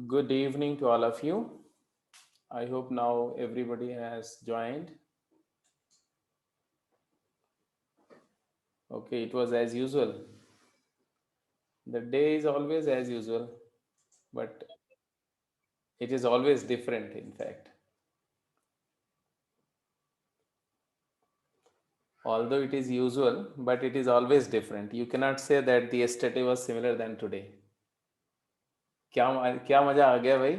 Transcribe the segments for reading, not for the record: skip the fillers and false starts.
Good evening to all of you. I hope now everybody has joined. Okay, it was as usual. The day is always as usual, but it is always different, in fact. Although it is usual, but it is always different. You cannot say that the yesterday was similar than today. क्या मजा आ गया भाई?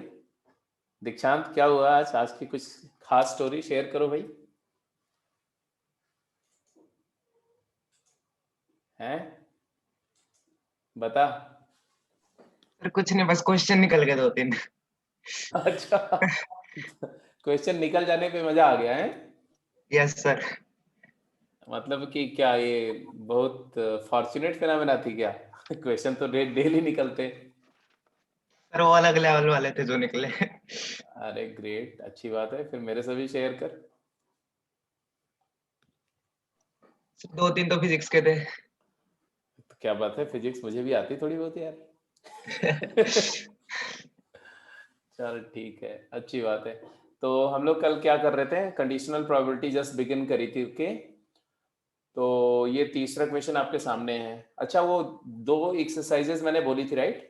दीक्षांत, क्या हुआ आज की कुछ खास स्टोरी शेयर करो भाई. हैं? बता. सर कुछ नहीं, बस क्वेश्चन निकल गए 2-3। अच्छा. क्वेश्चन निकल जाने पे मजा आ गया है. Yes sir. मतलब कि क्या ये बहुत फॉर्चुनेट फिनोमेना थी क्या? क्वेश्चन तो डेली निकलते. सर वो अलग लेवल वाले थे जो निकले। अरे ग्रेट, अच्छी बात है, फिर मेरे से भी शेयर कर. 2-3 तो फिजिक्स के थे। तो क्या बात है, फिजिक्स मुझे भी आती थोड़ी बहुत यार. चल ठीक है, अच्छी बात है. तो हम लोग कल क्या कर रहे थे, कंडीशनल प्रोबेबिलिटी जस्ट बिगिन करी थी. ओके, तो ये तीसरा क्वेश्चन आपके सामने है. अच्छा, वो दो एक्सरसाइजेज मैंने बोली थी, राइट?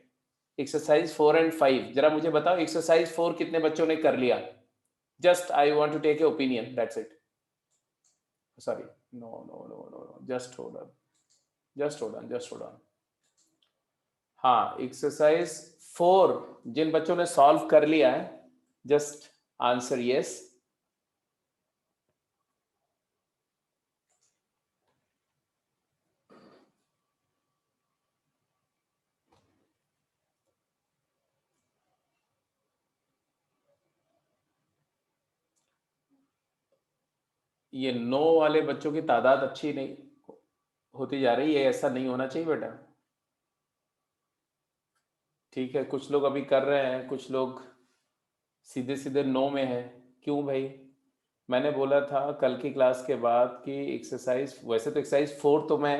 एक्सरसाइज 4 और 5. जरा मुझे बताओ, एक्सरसाइज 4 कितने बच्चों ने कर लिया? Just I want to take a opinion, that's it. Sorry, no, just hold on. हाँ, एक्सरसाइज 4 जिन बच्चों ने सॉल्व कर लिया है, जस्ट आंसर यस. ये नो वाले बच्चों की तादाद अच्छी नहीं होती जा रही है, ऐसा नहीं होना चाहिए बेटा. ठीक है, कुछ लोग अभी कर रहे हैं, कुछ लोग सीधे सीधे नो में है. क्यों भाई? मैंने बोला था कल की क्लास के बाद कि एक्सरसाइज, वैसे तो एक्सरसाइज 4 तो मैं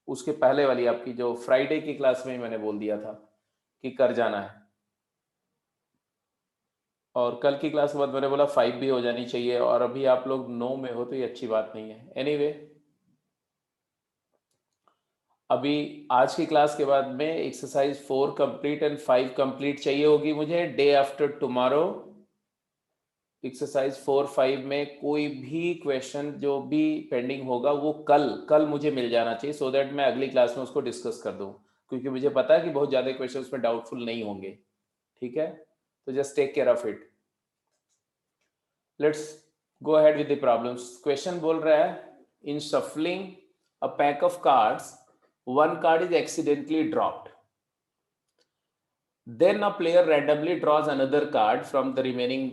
उसके पहले वाली आपकी जो फ्राइडे की क्लास में ही मैंने बोल दिया था कि कर जाना है, और कल की क्लास के बाद मैंने बोला 5 भी हो जानी चाहिए, और अभी आप लोग नो में हो तो ये अच्छी बात नहीं है. एनीवे, अभी आज की क्लास के बाद में एक्सरसाइज 4 कंप्लीट एंड 5 कंप्लीट चाहिए होगी मुझे. डे आफ्टर टुमारो एक्सरसाइज 4-5 में कोई भी क्वेश्चन जो भी पेंडिंग होगा वो कल कल मुझे मिल जाना चाहिए, सो दैट मैं अगली क्लास में उसको डिस्कस कर दूं, क्योंकि मुझे पता है कि बहुत ज़्यादा क्वेश्चन उसमें डाउटफुल नहीं होंगे. ठीक है, तो just take care of it. Let's go ahead with the problems. Question बोल रहा है, in shuffling a pack of cards one card is accidentally dropped. Then a player randomly draws another card from the remaining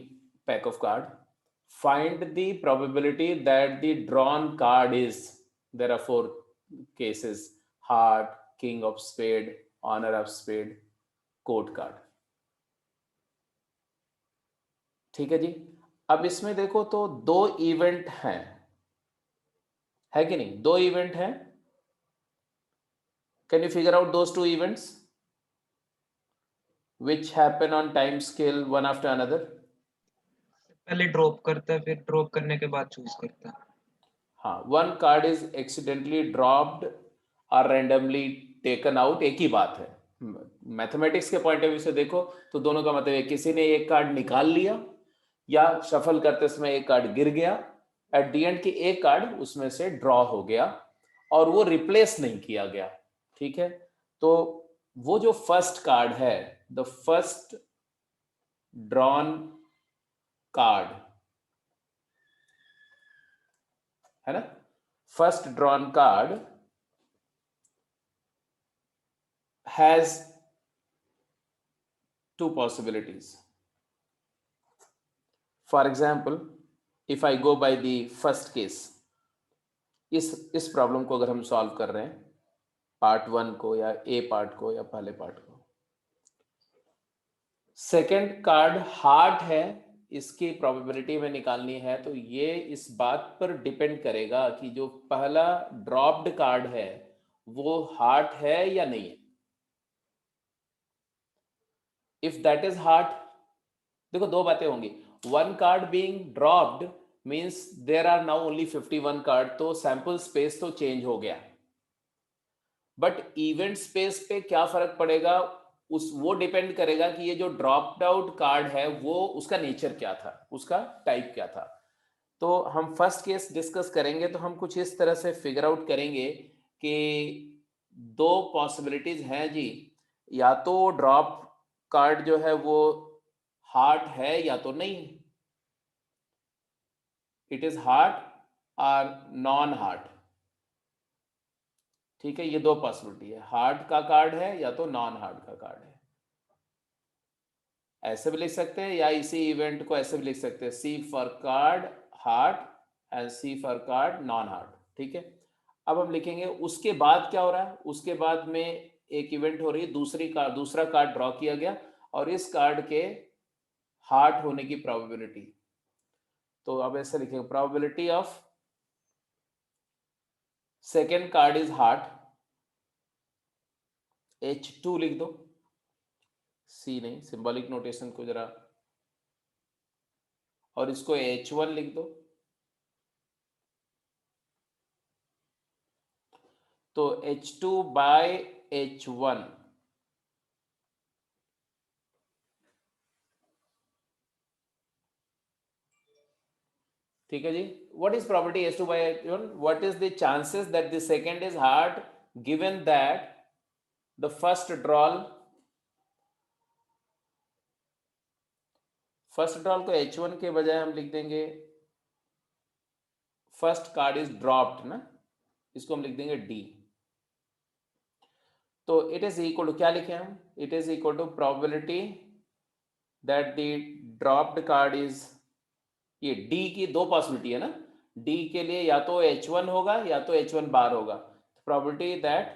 pack of card. Find the probability that the drawn card is, there are 4 cases: heart, king of spade, honor of spade, court card. ठीक है जी. अब इसमें देखो तो दो event हैं, है कि नहीं? दो इवेंट हैं. Can you figure out those two events which happen on time scale one after another? पहले ड्रॉप करता है, फिर ड्रॉप करने के बाद चूज करता है। हाँ, one card is accidentally dropped और रैंडमली टेकन आउट, एक ही बात है. मैथमेटिक्स के पॉइंट ऑफ व्यू से देखो तो दोनों का मतलब है, किसी ने एक कार्ड निकाल लिया या शफल करते समय एक कार्ड गिर गया, एट दी एंड की एक कार्ड उसमें से ड्रॉ हो गया और वो रिप्लेस नहीं किया गया. ठीक है, तो वो जो फर्स्ट कार्ड है, द फर्स्ट ड्रॉन कार्ड है ना, first drawn card has two possibilities. For example, if I go by the first case, इस प्रॉब्लम को अगर हम सॉल्व कर रहे हैं, पार्ट 1 को या ए पार्ट को या पहले पार्ट को, सेकंड कार्ड हार्ट है, इसकी प्रोबेबिलिटी में निकालनी है, तो ये इस बात पर डिपेंड करेगा कि जो पहला ड्रॉप्ड कार्ड है वो हार्ट है या नहीं है. इफ दैट इज हार्ड, देखो दो बातें होंगी, one card being dropped means there are now only 51 card, तो सैंपल स्पेस तो चेंज हो गया, बट इवेंट स्पेस पे क्या फर्क पड़ेगा, उस वो डिपेंड करेगा कि ये जो ड्रॉप्ड आउट कार्ड है वो उसका नेचर क्या था, उसका टाइप क्या था। तो हम फर्स्ट केस डिस्कस करेंगे, तो हम कुछ इस तरह से फिगर आउट करेंगे कि दो पॉसिबिलिटीज हैं जी, या तो ड्रॉप कार्ड जो है वो हार्ट है या तो नहीं, इट इज हार्ट और नॉन हार्ट। ठीक है, ये दो पॉसिबिलिटी है, हार्ट का कार्ड है या तो नॉन हार्ट का कार्ड है। ऐसे भी लिख सकते हैं या इसी इवेंट को ऐसे भी लिख सकते हैं, C for card heart and C for card non heart. ठीक है, अब हम लिखेंगे उसके बाद क्या हो रहा है, उसके बाद में एक इवेंट हो रही है, दूसरा कार्ड ड्रॉ किया गया और इस कार्ड के हार्ट होने की प्रोबेबिलिटी, तो अब ऐसे लिखेंगे probability of second card is heart, H2 लिख दो, C नहीं, सिंबॉलिक नोटेशन को जरा, और इसको H1 लिख दो, तो H2 बाय H1, ठीक है जी। What is property H2 by H1, what is the chances that the second is hard given that the first drawn को H1 के बजाय हम लिख देंगे फर्स्ट कार्ड इज ड्रॉप्ड ना, इसको हम लिख देंगे D। तो इट इज इक्वल टू क्या लिखे हम, it is equal to probability that the dropped card is, ये D की दो पॉसिबिलिटी है ना, D के लिए या तो H1 होगा या तो H1 बार होगा, प्रोबेबिलिटी दैट,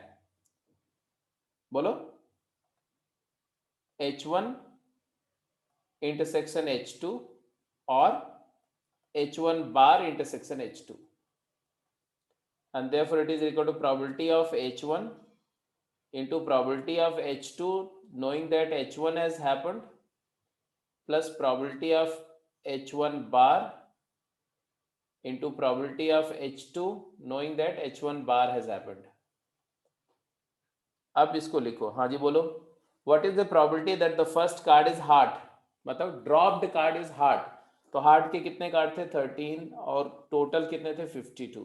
बोलो, H1 इंटरसेक्शन H2 और H1 bar intersection H2, and therefore it is equal to probability of H1 into probability of H2 knowing that H1 has happened plus probability of H1 bar into probability of H2 knowing that H1 bar has happened। अब इसको लिखो, हाँ जी बोलो, what is the probability that the first card is heart, मतलब dropped card is heart, तो heart के कितने card थे 13 और टोटल कितने थे 52,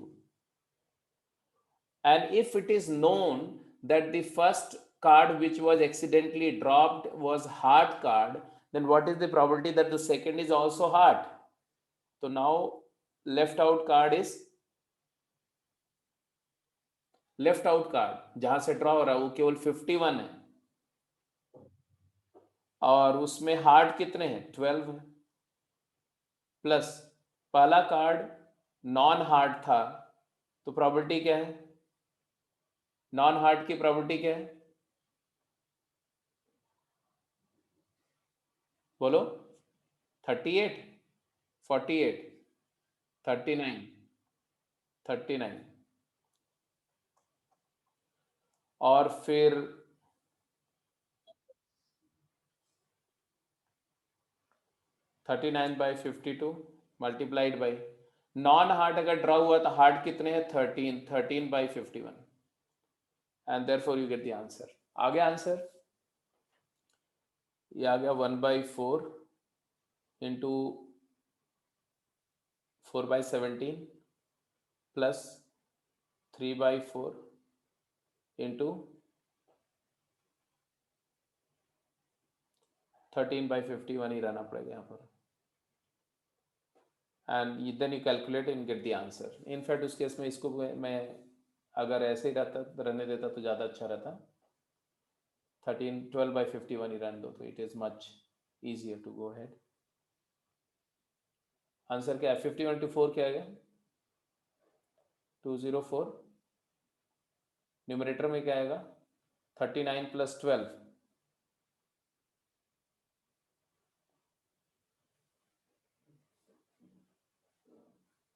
and if it is known that the first card which was accidentally dropped was heart card, then what is the probability that the second is also heart, so now left out card is, left out card जहां से draw हो रहा है वो केवल 51 है और उसमें हार्ट कितने हैं 12 है, प्लस पहला कार्ड नॉन हार्ट था, तो प्रोबेबिलिटी क्या है, नॉन हार्ट की प्रोबेबिलिटी क्या है, बोलो, 38, 48, 39, 39, और फिर 39/52 मल्टीप्लाइड बाई, नॉन हार्ट अगर ड्रॉ हुआ तो हार्ट कितने हैं 13/51, and therefore you get the answer. आ गया आंसर, ये आ गया 1/4 इंटू 4/17 प्लस 3/4 इंटू 13/51 ही रहना पड़ेगा यहाँ पर, and then you calculate and get the answer. In fact उस केस में इसको मैं अगर ऐसे ही रहने देता तो ज़्यादा अच्छा रहता, 12/51 ही रहने दो, तो it is much easier to go head. Answer क्या है, 51 into 4 क्या आ गया 204, न्यूमरेटर में क्या आएगा 39 + 12,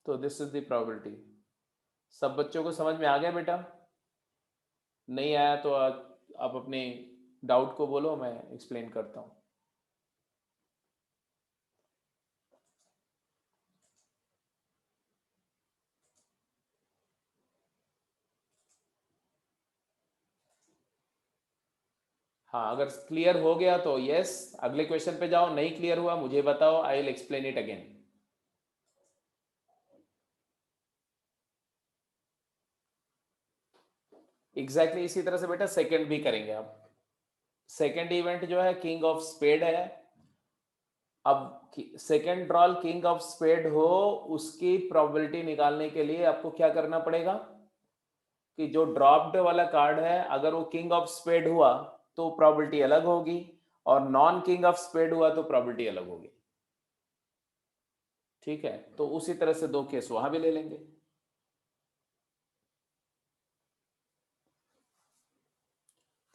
तो दिस इज द प्रोबेबिलिटी। सब बच्चों को समझ में आ गया बेटा, नहीं आया तो आप अपने डाउट को बोलो, मैं एक्सप्लेन करता हूँ। हाँ, अगर क्लियर हो गया तो यस, अगले क्वेश्चन पे जाओ, नहीं क्लियर हुआ मुझे बताओ, I will explain it again. Exactly इसी तरह से बेटा सेकंड भी करेंगे आप। सेकंड इवेंट जो है किंग ऑफ स्पेड है। अब सेकंड ड्रॉल किंग ऑफ स्पेड हो, उसकी प्रोबेबिलिटी निकालने के लिए आपको क्या करना पड़ेगा कि जो ड्रॉप्ड वाला कार्ड है अगर वो किंग ऑफ स्पेड हुआ तो प्रोबेबिलिटी अलग होगी, और नॉन किंग ऑफ स्पेड हुआ तो प्रोबेबिलिटी अलग होगी। ठीक है, तो उसी तरह से दो केस वहां भी ले लेंगे।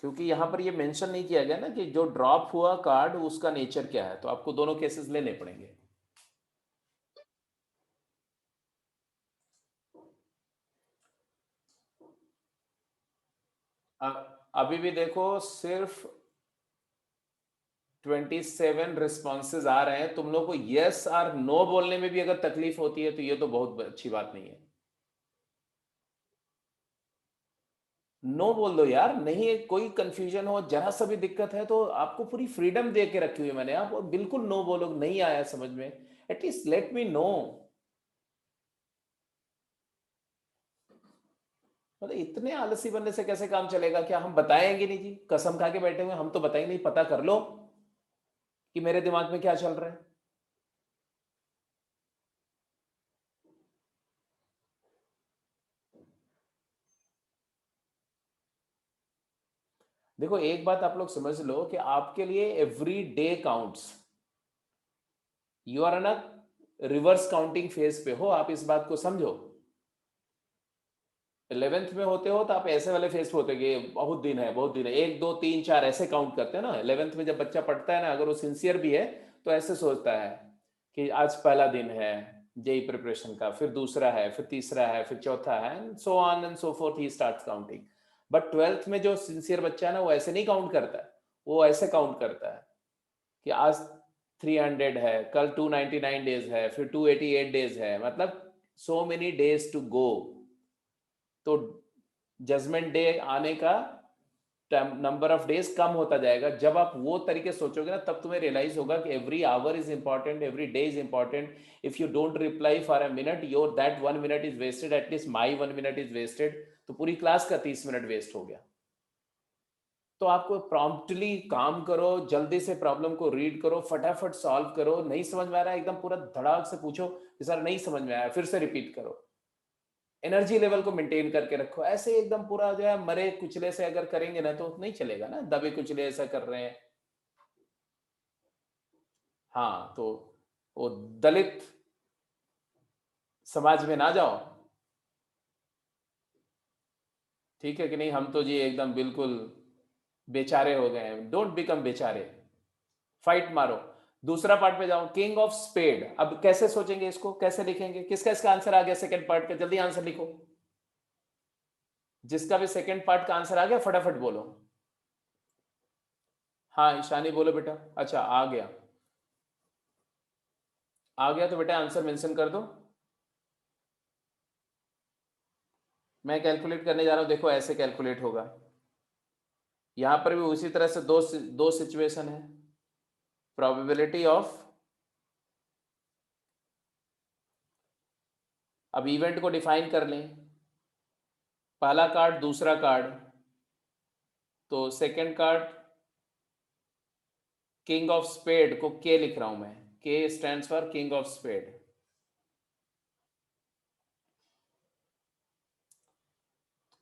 क्योंकि यहां पर ये मेंशन नहीं किया गया ना कि जो ड्रॉप हुआ कार्ड उसका नेचर क्या है, तो आपको दोनों केसेस लेने पड़ेंगे। अभी भी देखो सिर्फ 27 रिस्पॉन्सेज आ रहे हैं, तुम लोग को यस और नो बोलने में भी अगर तकलीफ होती है तो ये तो बहुत अच्छी बात नहीं है। नो बोल दो यार, नहीं है कोई कंफ्यूजन हो, जरा सा भी दिक्कत है तो आपको पूरी फ्रीडम दे के रखी हुई है मैंने, आप और बिल्कुल नो बोलो, नहीं आया समझ में, एटलीस्ट लेट मी नो। मतलब इतने आलसी बनने से कैसे काम चलेगा? क्या हम बताएंगे नहीं जी, कसम खा के बैठे हुए हम तो बताएंगे नहीं, पता कर लो कि मेरे दिमाग में क्या चल रहा है। देखो एक बात आप लोग समझ लो कि आपके लिए every day counts, you are in reverse counting phase पे हो, आप इस बात को समझो। 11th में होते हो तो आप ऐसे वाले फेज पे होते हो कि बहुत दिन है बहुत दिन है, 1 2 3 4 ऐसे काउंट करते हैं ना। 11th में जब बच्चा पढ़ता है ना, अगर वो सिंसियर भी है तो ऐसे सोचता है कि आज पहला दिन है जेई प्रिपरेशन का, फिर दूसरा है, फिर तीसरा है, फिर चौथा है, so on and so fourth, he starts counting. But 12th में जो सिंसियर बच्चा है ना, वो ऐसे नहीं काउंट करता है, वो ऐसे काउंट करता है कि आज 300 है, कल 299 डेज है, फिर 288 डेज है, मतलब so many days to go. तो जजमेंट डे आने का नंबर ऑफ डेज कम होता जाएगा। जब आप वो तरीके सोचोगे ना, तब तुम्हें रियलाइज होगा कि every hour is important, every day is important. If you don't reply for a minute, your that 1 minute is wasted, at least my 1 minute is wasted, तो पूरी क्लास का 30 मिनट वेस्ट हो गया। तो आपको प्रॉम्प्टली काम करो, जल्दी से प्रॉब्लम को रीड करो, फटाफट सॉल्व करो। नहीं समझ में आ रहा है, एकदम पूरा धड़ाक से पूछो कि सर नहीं समझ में आया, फिर से रिपीट करो। एनर्जी लेवल को मेंटेन करके रखो। ऐसे एकदम पूरा जो है मरे कुचले से अगर करेंगे ना तो नहीं चलेगा ना, दबे कुचले ऐसा कर रहे हैं। हाँ, तो वो दलित समाज में ना जाओ, ठीक है कि नहीं? हम तो जी एकदम बिल्कुल बेचारे हो गए हैं, डोंट बिकम बेचारे, फाइट मारो। दूसरा पार्ट पे जाओ, किंग ऑफ स्पेड। अब कैसे सोचेंगे इसको, कैसे लिखेंगे? किसका इसका आंसर आ गया सेकंड पार्ट का? जल्दी आंसर लिखो, जिसका भी सेकंड पार्ट का आंसर आ गया फटाफट बोलो। हाँ ईशानी बोलो बेटा। अच्छा आ गया, आ गया तो बेटा आंसर मेंशन कर दो। मैं कैलकुलेट करने जा रहा हूं, देखो ऐसे कैलकुलेट होगा। यहां पर भी उसी तरह से दो सिचुएशन है। प्रोबेबिलिटी ऑफ, अब इवेंट को डिफाइन कर लें, पहला कार्ड दूसरा कार्ड, तो second card king of spade को के लिख रहा हूं मैं, K stands for king of spade.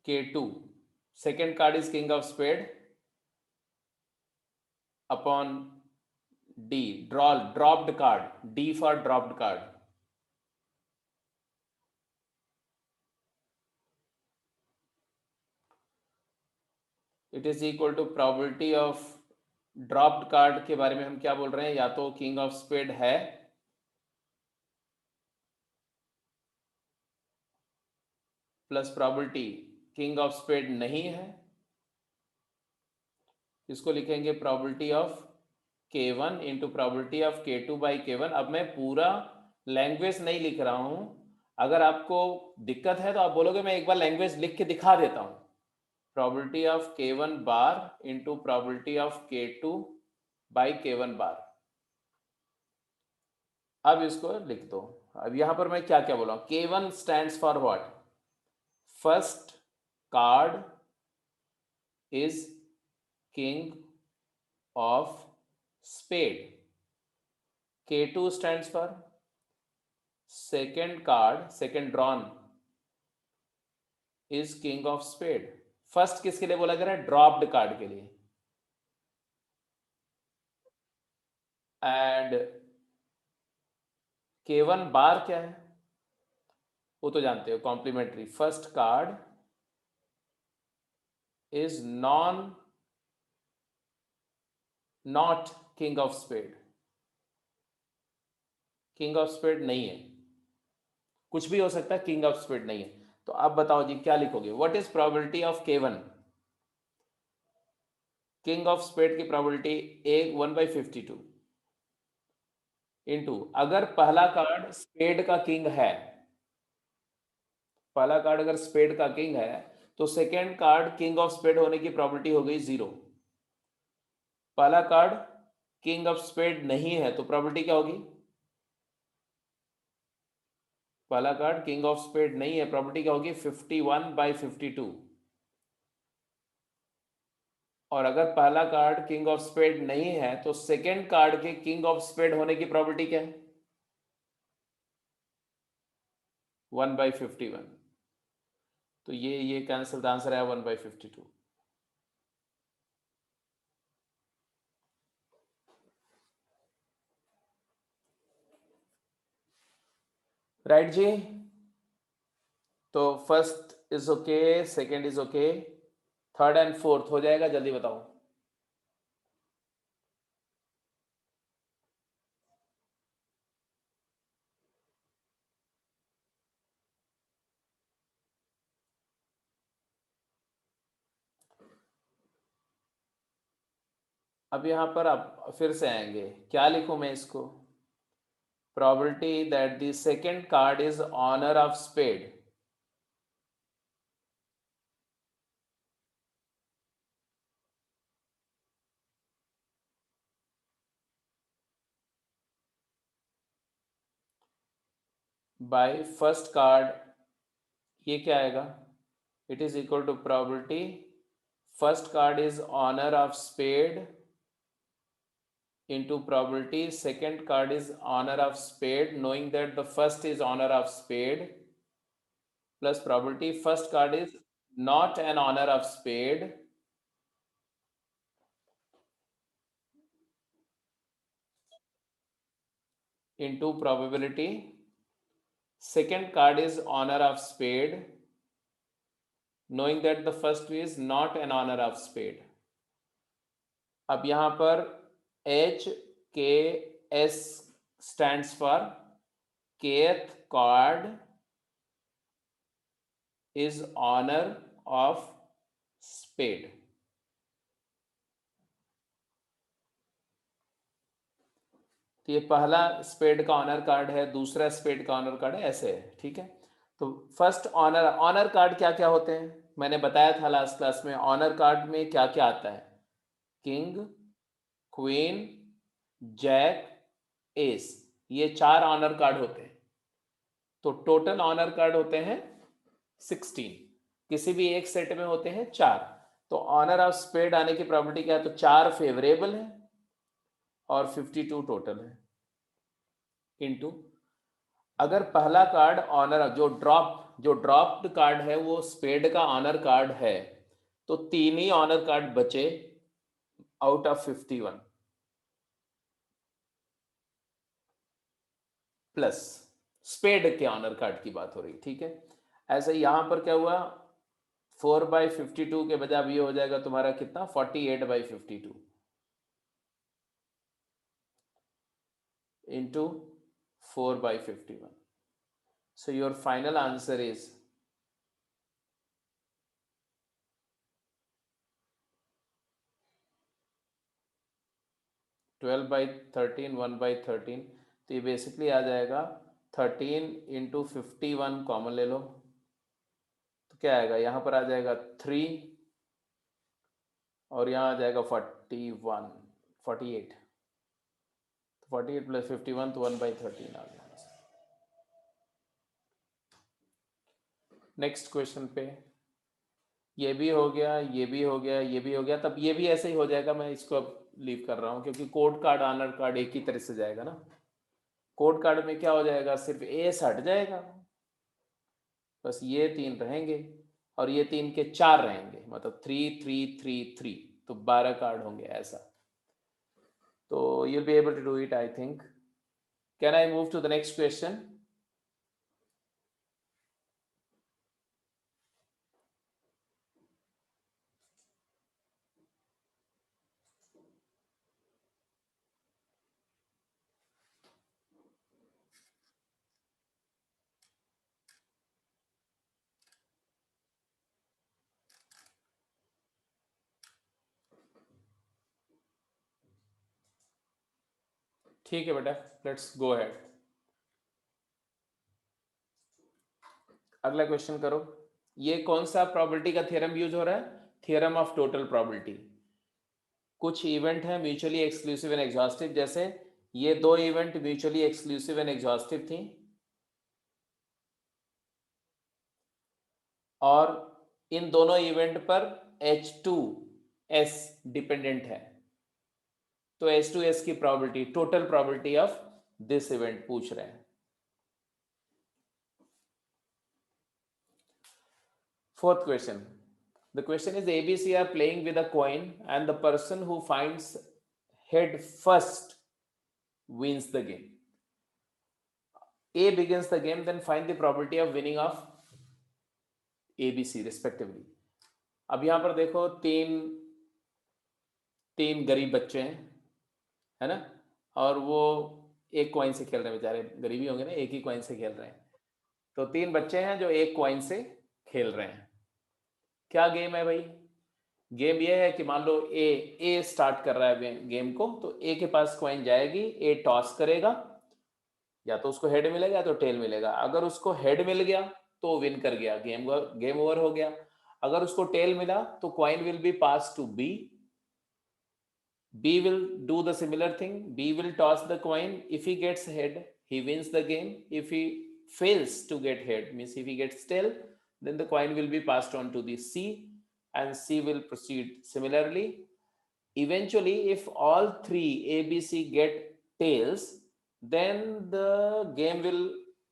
K2, second card is king of spade upon D, dropped card, D for dropped card. It is equal to probability of dropped card के बारे में हम क्या बोल रहे हैं, या तो किंग ऑफ स्पेड है plus probability king of spade नहीं है, इसको लिखेंगे probability of K1 into probability of K2 by K1। अब मैं पूरा लैंग्वेज नहीं लिख रहा हूं, अगर आपको दिक्कत है तो आप बोलोगे मैं एक बार लैंग्वेज लिख के दिखा देता हूं। probability of k1 bar into probability of k2 by k1 bar। अब इसको लिख दो। अब यहां पर मैं क्या क्या बोला, k1 stands for what? First card is king of spade। k2 stands for second card, second drawn is king of spade। First किसके लिए बोला जा रहा है? ड्रॉप्ड कार्ड के लिए। एंड k1 बार क्या है वो तो जानते हो, complementary. First card is not king of spade. King of spade नहीं है, कुछ भी हो सकता है, किंग ऑफ स्पेड नहीं है। तो अब बताओ जी क्या लिखोगे? What is probability of k1? King of spade की प्रोबेबिलिटी 1/52 इंटू, अगर पहला कार्ड स्पेड का किंग है, पहला कार्ड अगर स्पेड का किंग है तो second card king of spade होने की प्रोबेबिलिटी हो गई 0। पहला कार्ड किंग ऑफ स्पेड नहीं है तो प्रोबेबिलिटी क्या होगी? पहला कार्ड किंग ऑफ स्पेड नहीं है, प्रोबेबिलिटी क्या होगी? 51/52। और अगर पहला कार्ड किंग ऑफ स्पेड नहीं है तो सेकेंड कार्ड के किंग ऑफ स्पेड होने की प्रोबेबिलिटी क्या है? 1/51। तो ये कैंसिल, आंसर है 1/52। राइट जी। तो first is okay, second is okay, third and fourth हो जाएगा? जल्दी बताओ। अब यहां पर आप फिर से आएंगे, क्या लिखूं मैं इसको? probability that the second card is honor of spade। by first card, ये क्या आएगा? it is equal to probability first card is honor of spade into probability second card is honor of spade, knowing that the first is honor of spade, plus probability first card is not an honor of spade into probability second card is honor of spade, knowing that the first is not an honor of spade। अब यहां पर HKS stands for kth card is honor of spade। तो ये पहला spade का honour card है, दूसरा spade का ऑनर कार्ड है, ऐसे है, ठीक है। तो फर्स्ट ऑनर कार्ड क्या क्या होते हैं मैंने बताया था लास्ट क्लास में। ऑनर कार्ड में क्या क्या आता है? किंग, क्वीन, जैक, एस, ये 4 ऑनर कार्ड होते हैं। तो टोटल ऑनर कार्ड होते हैं 16, किसी भी एक सेट में होते हैं 4। तो ऑनर ऑफ स्पेड आने की प्रोबेबिलिटी क्या है? तो 4 फेवरेबल है और 52 टोटल है, इनटू अगर पहला कार्ड ऑनर जो ड्रॉप्ड कार्ड है वो स्पेड का ऑनर कार्ड है तो 3 ही ऑनर कार्ड बचे आउट ऑफ 51 प्लस स्पेड के ऑनर कार्ड की बात हो रही, ठीक है। ऐसे यहां पर क्या हुआ? 4/52 के बजाय अब ये हो जाएगा तुम्हारा कितना? 48/52 into 4/51। So your final answer is 12/13, 1/13। तो ये बेसिकली आ जाएगा 13 इंटू 51, कॉमन ले लो तो क्या आएगा? यहाँ पर आ जाएगा 3 और यहाँ आ जाएगा 41 48, 48 प्लस 51 तो 1/13 आ गया। नेक्स्ट क्वेश्चन पे, ये भी हो गया, ये भी हो गया, ये भी हो गया, तब ये भी ऐसे ही हो जाएगा। मैं इसको अब लीव कर रहा हूँ क्योंकि कोड कार्ड ऑनर कार्ड एक ही तरह से जाएगा ना। कोड कार्ड में क्या हो जाएगा, सिर्फ ए हट जाएगा, बस ये 3 रहेंगे और ये 3 के 4 रहेंगे, मतलब 3 3 3 3, तो 12 कार्ड होंगे ऐसा। तो you'll be able to do it, I think. Can I move to the next question? ठीक है बेटा, लेट्स गो अहेड। अगला क्वेश्चन करो। ये कौन सा प्रॉपर्टी का थ्योरम यूज हो रहा है? Theorem of total property. कुछ इवेंट है म्यूचुअली एक्सक्लूसिव एंड एग्जॉस्टिव, जैसे ये 2 event mutually exclusive and exhaustive थी और इन दोनों इवेंट पर H2S डिपेंडेंट है, तो H2S की property, total property of this event पूछ रहे हैं। Fourth question. The question is ABC are playing with a coin and the person who finds head first wins the game. A begins the game, then find the probability of winning of ABC respectively. अब यहां पर देखो तीन गरीब बच्चे हैं, है ना, और वो एक कॉइन से खेल रहे हैं, बेचारे गरीबी होंगे ना, एक ही कॉइन से खेल रहे हैं। तो 3 बच्चे हैं जो एक कॉइन से खेल रहे हैं। क्या गेम है भाई? गेम ये है कि मान लो ए स्टार्ट कर रहा है गेम को, तो ए के पास कॉइन जाएगी, ए टॉस करेगा, या तो उसको हेड मिलेगा या तो टेल मिलेगा। अगर उसको हेड मिल गया तो विन कर गया, गेम ओवर हो गया। अगर उसको टेल मिला तो coin will be pass to B, B will do the similar thing. B will toss the coin. If he gets head, he wins the game. If he fails to get head, means if he gets tail, then the coin will be passed on to the C and C will proceed similarly. Eventually, if all 3 A, B, C get tails, then the game will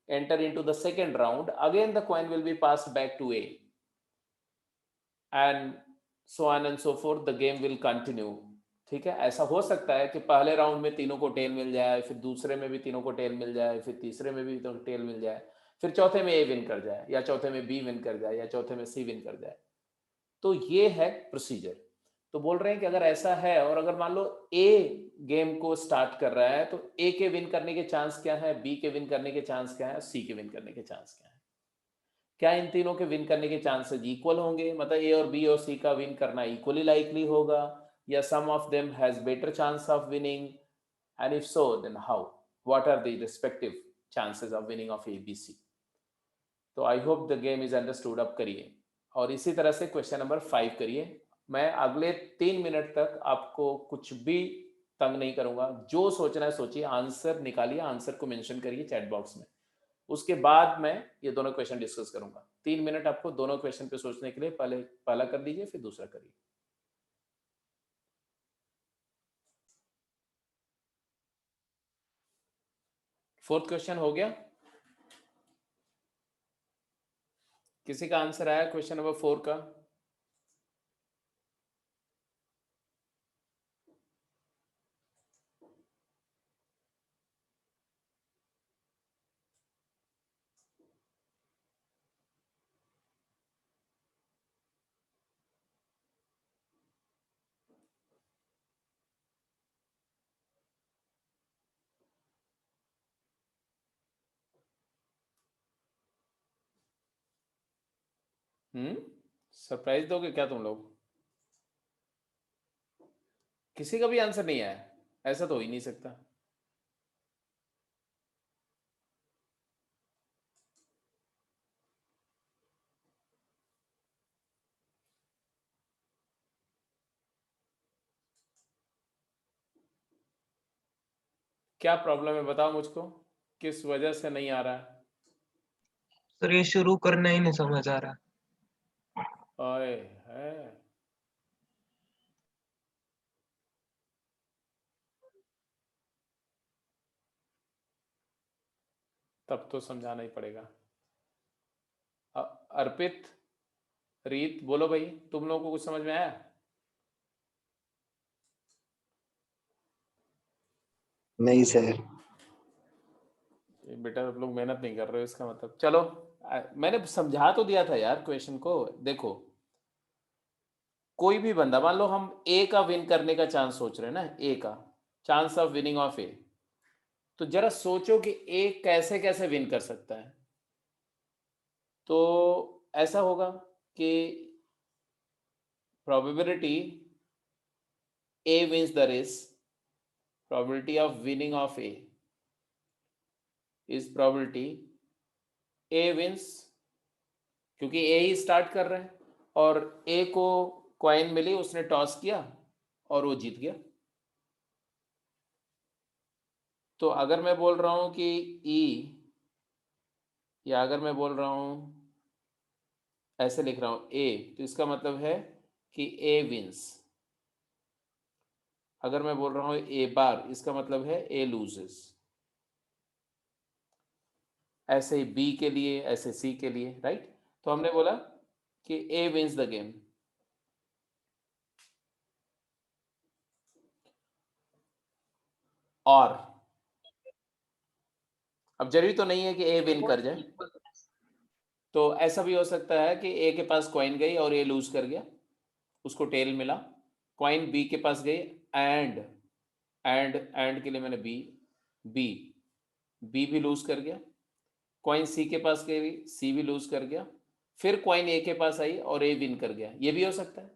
enter into the second round. Again, the coin will be passed back to A. And so on and so forth, the game will continue. ठीक है, ऐसा हो सकता है कि पहले round में तीनों को टेल मिल जाए, फिर दूसरे में भी तीनों को टेल मिल जाए, फिर तीसरे में भी तीनों को टेल मिल जाए, फिर चौथे में ए विन कर जाए, या चौथे में बी विन कर जाए, या चौथे में सी विन कर जाए। तो ये है प्रोसीजर। तो बोल रहे हैं कि अगर ऐसा है और अगर मान लो ए गेम को स्टार्ट कर रहा है, तो ए के विन करने के चांस क्या है, बी के विन करने के चांस क्या है, सी के विन करने के चांस क्या है? क्या इन तीनों के विन करने के चांसेस इक्वल होंगे, मतलब ए और बी और सी का विन करना इक्वली लाइकली होगा, या some of them has better chance of winning, and if so then how, what are the respective chances of winning of A B C? तो I hope the game is understood. अप करिए और इसी तरह से question number 5 करिए। मैं अगले 3 मिनट तक आपको कुछ भी तंग नहीं करूंगा, जो सोचना है सोचिए, आंसर निकालिए, आंसर को मेंशन करिए चैट बॉक्स में। उसके बाद मैं ये दोनों क्वेश्चन डिस्कस करूंगा। 3 मिनट आपको दोनों क्वेश्चन पे सोचने के लिए, पहले पहला कर दीजिए फिर दूसरा करिए। फोर्थ क्वेश्चन हो गया? किसी का आंसर आया क्वेश्चन नंबर 4 का? सरप्राइज दोगे क्या तुम लोग? किसी का भी आंसर नहीं आया? ऐसा तो हो ही नहीं सकता। क्या प्रॉब्लम है बताओ मुझको, किस वजह से नहीं आ रहा है? सर ये शुरू करना ही नहीं समझ आ रहा। ओए है, तब तो समझाना ही पड़ेगा। अर्पित, रीत, बोलो भाई, तुम लोगों को कुछ समझ में आया? नहीं सर। ये बेटा आप लोग मेहनत नहीं कर रहे हो इसका मतलब। चलो, मैंने समझा तो दिया था यार क्वेश्चन को। देखो, कोई भी बंदा, मान लो हम ए का विन करने का चांस सोच रहे हैं ना, ए का chance of winning of A, तो जरा सोचो कि ए कैसे कैसे विन कर सकता है। तो ऐसा होगा कि probability A wins the race, probability of winning of A is probability A wins, क्योंकि A ही स्टार्ट कर रहे हैं और A को कॉइन मिली, उसने टॉस किया और वो जीत गया। तो अगर मैं बोल रहा हूं कि E, या अगर मैं बोल रहा हूं, ऐसे लिख रहा हूं A, तो इसका मतलब है कि A विंस। अगर मैं बोल रहा हूं A बार, इसका मतलब है A लूजेस। ऐसे ही बी के लिए, ऐसे सी के लिए, राइट। तो हमने बोला कि ए विंस द गेम। और अब जरूरी तो नहीं है कि ए विन कर जाए, तो ऐसा भी हो सकता है कि ए के पास कॉइन गई और ए लूज कर गया, उसको टेल मिला। कॉइन बी के पास गई, एंड के लिए मैंने बी, बी बी भी लूज कर गया। कॉइन सी के पास गई, सी भी लूज कर गया। फिर कॉइन ए के पास आई और ए विन कर गया। ये भी हो सकता है,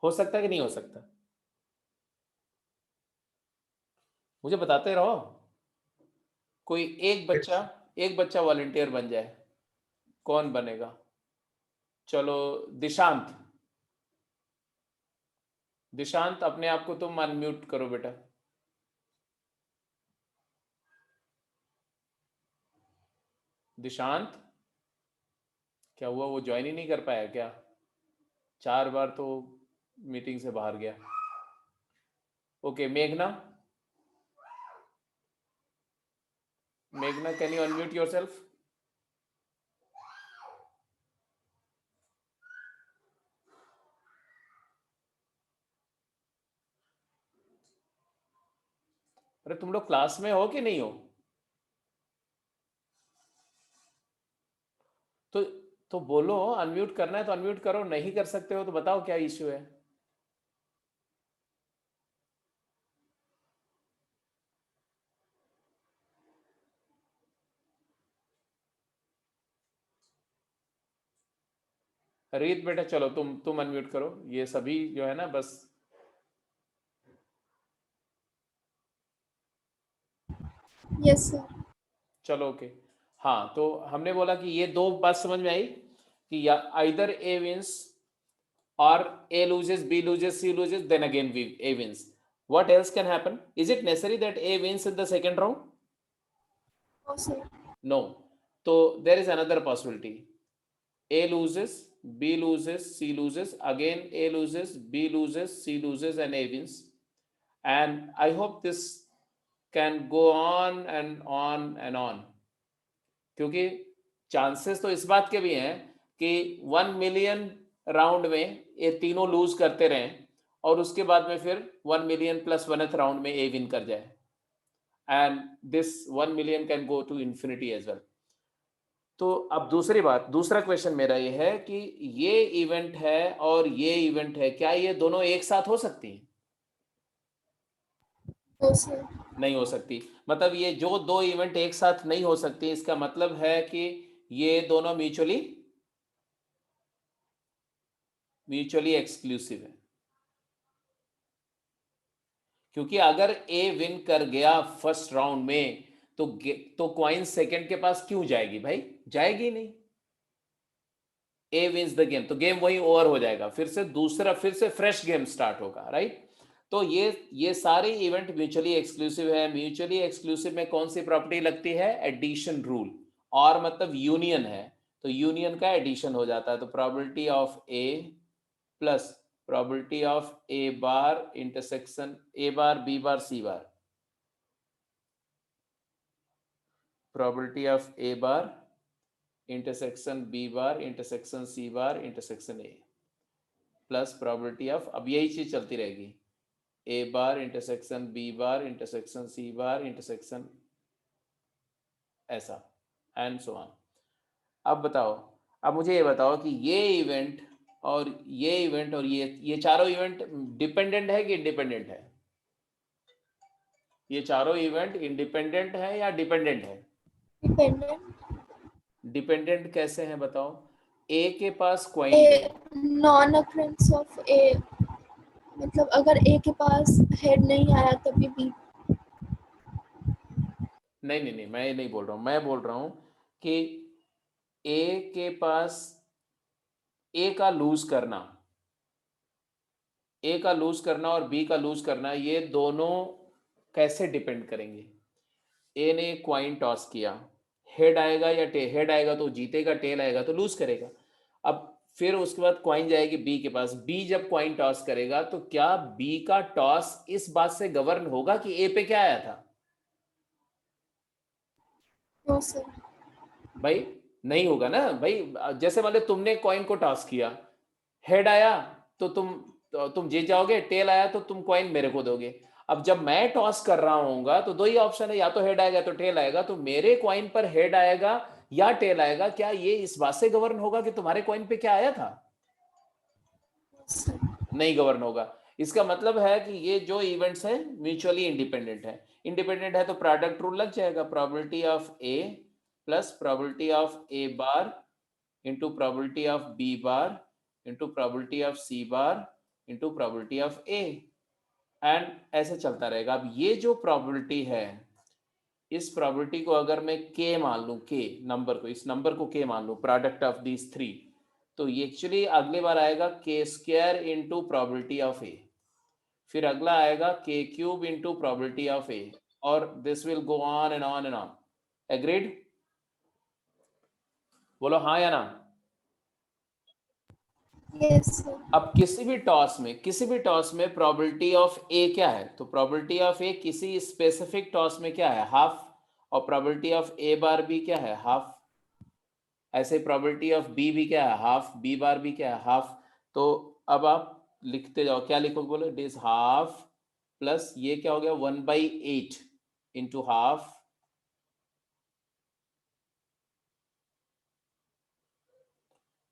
हो सकता है कि नहीं हो सकता? मुझे बताते रहो। कोई एक बच्चा वॉलंटियर बन जाए, कौन बनेगा? चलो, दिशांत। दिशांत, अपने आप को तुम अनम्यूट करो बेटा। दिशांत, क्या हुआ, वो ज्वाइन ही नहीं कर पाया क्या? 4 बार तो मीटिंग से बाहर गया। ओके, मेघना, मेघना, कैन यू अनम्यूट योरसेल्फ? अरे तुम लोग क्लास में हो कि नहीं हो? तो तो बोलो, अनम्यूट करना है तो अनम्यूट करो, नहीं कर सकते हो तो बताओ क्या इश्यू है। रीत बेटा, चलो तुम अनम्यूट करो, ये सभी जो है ना, बस। Yes sir. चलो ओके। हाँ, तो हमने बोला कि ये दो बात समझ में आई कि या either A wins or A loses, B loses, C loses, then again A wins. What else can happen? Is it necessary that A wins in the second round? No sir. No. So there is another possibility. A loses, B loses, C loses, again A loses, B loses, C loses, and A wins. And I hope this can go on and on and on. क्योंकि chances तो इस बात के भी हैं कि 1 million round में ये तीनों लूज करते रहें और उसके बाद में फिर 1 मिलियन प्लस 1th राउंड में ए विन कर जाए, and this 1 million can go to infinity as well. तो अब दूसरी बात, दूसरा क्वेश्चन मेरा ये है कि ये इवेंट है और ये इवेंट है, क्या ये दोनों एक साथ हो सकती हैं? No sir. नहीं हो सकती। मतलब ये जो दो इवेंट एक साथ नहीं हो सकती, इसका मतलब है कि ये दोनों म्यूचुअली एक्सक्लूसिव है। क्योंकि अगर ए विन कर गया फर्स्ट राउंड में, तो कॉइन सेकंड के पास क्यों जाएगी भाई? जाएगी नहीं। ए विंस द गेम, तो गेम वही ओवर हो जाएगा, फिर से फ्रेश गेम स्टार्ट होगा, राइट। तो ये सारे इवेंट म्यूचुअली एक्सक्लूसिव है। म्यूचुअली एक्सक्लूसिव में कौन सी प्रॉपर्टी लगती है? Addition rule. और मतलब यूनियन है तो यूनियन का एडिशन हो जाता है। तो probability of A plus probability of A bar intersection A bar B bar C bar, probability of A bar intersection B bar intersection C bar intersection A plus probability of, अब यही चीज चलती रहेगी, A bar intersection B bar intersection C bar intersection ऐसा and so on. अब बताओ, अब मुझे ये बताओ कि ये इवेंट और ये इवेंट और ये चारों इवेंट डिपेंडेंट है कि इंडिपेंडेंट है? ये चारों इवेंट इंडिपेंडेंट है या डिपेंडेंट है? डिपेंडेंट। डिपेंडेंट कैसे हैं बताओ? ए के पास coin A non occurrence of A, मतलब अगर ए के पास हेड नहीं आया तभी बी। नहीं नहीं नहीं, मैं ये नहीं बोल रहा हूँ। मैं बोल रहा हूँ कि ए के पास ए का लूज करना, ए का लूज करना और बी का लूज करना, ये दोनों कैसे डिपेंड करेंगे? ए ने क्वाइन टॉस किया, हेड आएगा या टेल? हेड आएगा तो जीतेगा, टेल आएगा तो लूज करेगा। अब फिर उसके बाद क्वाइन जाएगी बी के पास। बी जब क्वाइन टॉस करेगा तो क्या बी का टॉस इस बात से गवर्न होगा कि ए पे क्या आया था? No sir. भाई नहीं होगा ना भाई। जैसे मान लो तुमने कॉइन को टॉस किया, हेड आया तो तुम जीत जाओगे, टेल आया तो तुम कॉइन मेरे को दोगे। अब जब मैं टॉस कर रहा हूँगा तो दो ही ऑप्शन है, या तो हेड आएगा तो टेल आएगा। तो मेरे कॉइन पर हेड आएगा या टेल आएगा, क्या ये इस बात से गवर्न होगा कि तुम्हारे कॉइन पे क्या आया था? नहीं गवर्न होगा। इसका मतलब है कि ये जो इवेंट्स हैं म्यूचुअली इंडिपेंडेंट है। इंडिपेंडेंट है तो प्रोडक्ट रूल लग जाएगा, probability of A plus probability of A bar into probability of B bar into probability of C bar into probability of A, and ऐसे चलता रहेगा। अब ये जो प्रोबेबिलिटी है, इस प्रोबेबिलिटी को अगर मैं k मान लूं, k नंबर को, इस नंबर को k मान लूं, प्रोडक्ट ऑफ दीज थ्री, तो ये एक्चुअली अगली बार आएगा k square into probability of A, फिर अगला आएगा k cube into probability of A, और this will go on and on and on. Agreed? बोलो हाँ या ना। Yes sir. अब किसी भी टॉस में प्रोबेबिलिटी ऑफ ए क्या है? तो प्रोबेबिलिटी ऑफ ए किसी स्पेसिफिक टॉस में क्या है? हाफ। और प्रोबेबिलिटी ऑफ ए बार भी क्या है? हाफ। ऐसे प्रोबेबिलिटी ऑफ बी भी क्या है? हाफ। बी बार भी क्या है? हाफ। तो अब आप लिखते जाओ, क्या लिखोगे? बोलो इट इज हाफ प्लस ये क्या हो गया 1/8 इंटू हाफ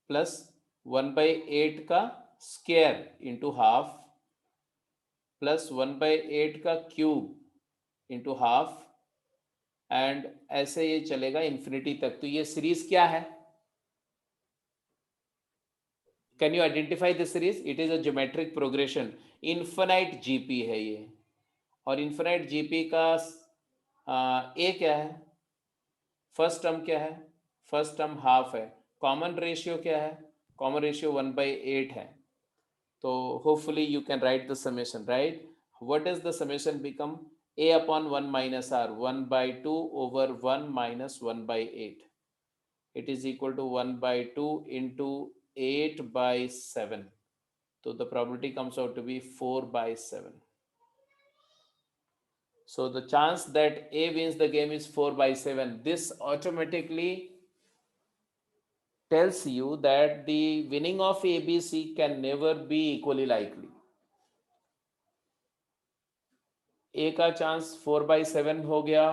प्लस 1/8 का स्क्वायर इंटू हाफ प्लस 1/8 का क्यूब इंटू हाफ, एंड ऐसे ये चलेगा इंफिनिटी तक। तो ये सीरीज क्या है? Can you identify this series? It is a geometric progression, infinite GP है ये। और इन्फिनाइट जीपी का ए क्या है? फर्स्ट टर्म क्या है? फर्स्ट टर्म हाफ है। कॉमन रेशियो क्या है? कॉमन रेशियो 1/8 है। तो hopefully you can write the summation, right? What does the summation become? A upon 1 minus r, 1/2 over 1 minus 1/8. It is equal to 1/2 into 8/7. So the probability comes out to be 4/7. So the chance that A wins the game is 4/7. This automatically tells you that the winning of ABC can never be equally likely. A का chance 4/7 हो गया,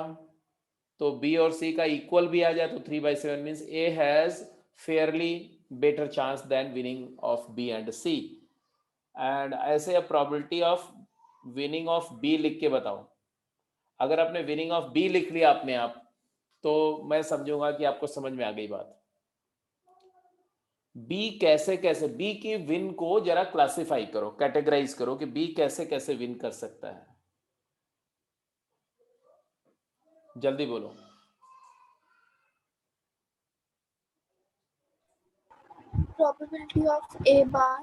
तो B और C का equal भी आ जाए तो 3/7 means A has fairly better chance than winning of B and C। And ऐसे probability of winning of B लिख के बताओ। अगर आपने विनिंग ऑफ B लिख लिया अपने आप, तो मैं समझूंगा कि आपको समझ में आ गई बात। बी कैसे कैसे, बी की विन को जरा क्लासिफाई करो, कैटेगराइज करो कि बी कैसे कैसे विन कर सकता है। जल्दी बोलो। Probability of A bar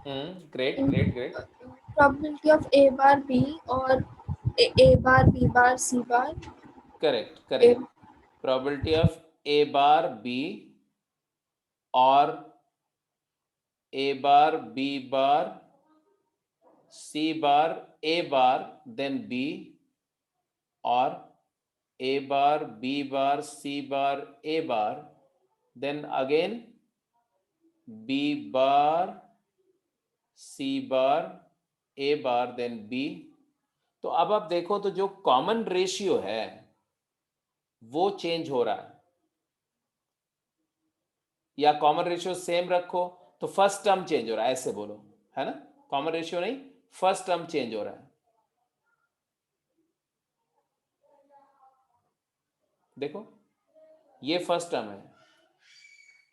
great great great. probability of A bar B or A bar B bar C bar. Correct probability of A bar B or A bar B bar C bar A bar then B or A bar B bar C bar A bar then again B bar C bar A bar then B। तो अब आप देखो तो जो common ratio है वो change हो रहा है, या कॉमन रेशियो सेम रखो तो फर्स्ट टर्म चेंज हो रहा है, ऐसे बोलो, है ना। कॉमन रेशियो नहीं, फर्स्ट टर्म चेंज हो रहा है। देखो ये फर्स्ट टर्म है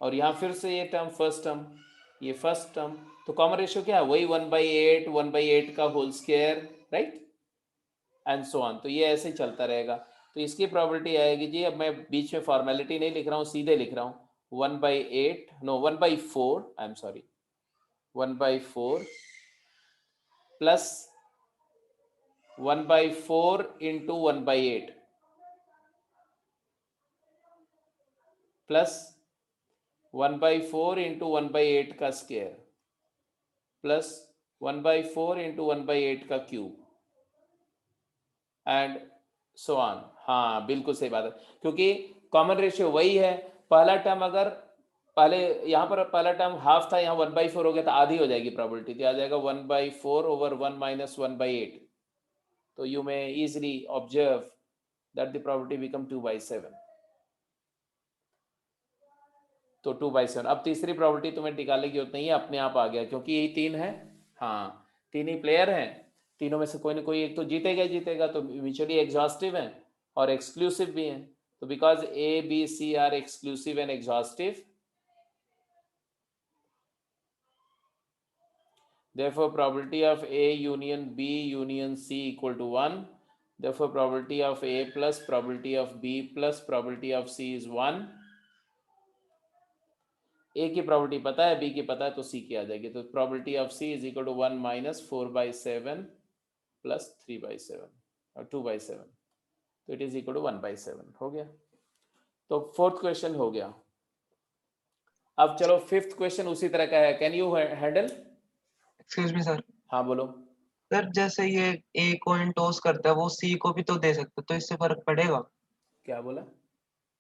और यहां फिर से ये टर्म फर्स्ट टर्म, ये फर्स्ट टर्म, तो कॉमन रेशियो क्या है, वही 1/8 का whole square, right, and so on. तो ये ऐसे ही चलता रहेगा। तो इसकी प्रोबेबिलिटी आएगी जी, अब मैं बीच में फॉर्मेलिटी नहीं लिख रहा हूँ, सीधे लिख रहा हूँ, 1/8 no 1/4 I am sorry 1/4 plus 1/4 into 1/8 plus 1/4 into 1/8 का स्क्वायर प्लस 1/4 इंटू 1/8 का क्यूब एंड सो ऑन। हाँ बिल्कुल सही बात है, क्योंकि कॉमन रेशियो वही है। पहला टर्म अगर पहले यहाँ पर पहला टर्म हाफ था, यहाँ 1/4 हो गया तो आधी हो जाएगी प्रोबेबिलिटी, तो आ जाएगा 1/4 ओवर 1 माइनस 1/8। तो you may easily observe that the probability become 2/7। तो 2/7। अब तीसरी प्रॉपर्टी तुम्हें निकालने की जरूरत नहीं है, अपने आप आ गया, क्योंकि यही तीन है। हाँ तीन ही प्लेयर हैं, तीनों में से कोई ना कोई एक तो जीतेगा ही जीतेगा, तो म्यूचुअली एग्जॉस्टिव है और एक्सक्लूसिव भी है। तो because A B C are exclusive and exhaustive, therefore probability of A union B union C equal to 1, therefore probability of A plus probability of B plus probability of C is 1। A की probability पता है, B की पता है, तो C की आ जाएगी। तो probability of C is equal to 1 minus 4/7 plus 3/7 और 2/7, तो इट इज इक्वल टू 1/7 हो गया। तो फोर्थ क्वेश्चन हो गया। अब चलो फिफ्थ क्वेश्चन उसी तरह का है, can you handle? Excuse me sir. हाँ बोलो। सर जैसे ये ए कॉइन टॉस करता है वो सी को भी तो दे सकता है, तो इससे फर्क पड़ेगा? क्या बोला?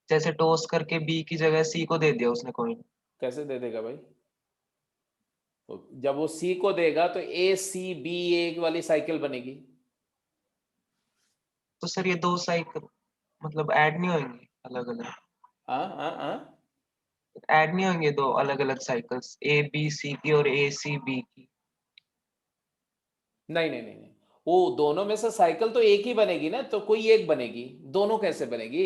जैसे टॉस करके बी की जगह सी को दे दिया उसने कॉइन। कैसे दे देगा भाई? जब वो सी को देगा तो ए सी बी ए वाली साइकिल बनेगी। तो सर ये दो साइकिल मतलब ऐड नहीं होंगे अलग अलग? हाँ हाँ हाँ, ऐड नहीं होंगे दो अलग अलग साइकिल्स, ए बी सी की और ए सी बी की? नहीं नहीं नहीं नहीं, वो दोनों में से साइकिल तो एक ही बनेगी ना, तो कोई एक बनेगी, दोनों कैसे बनेगी?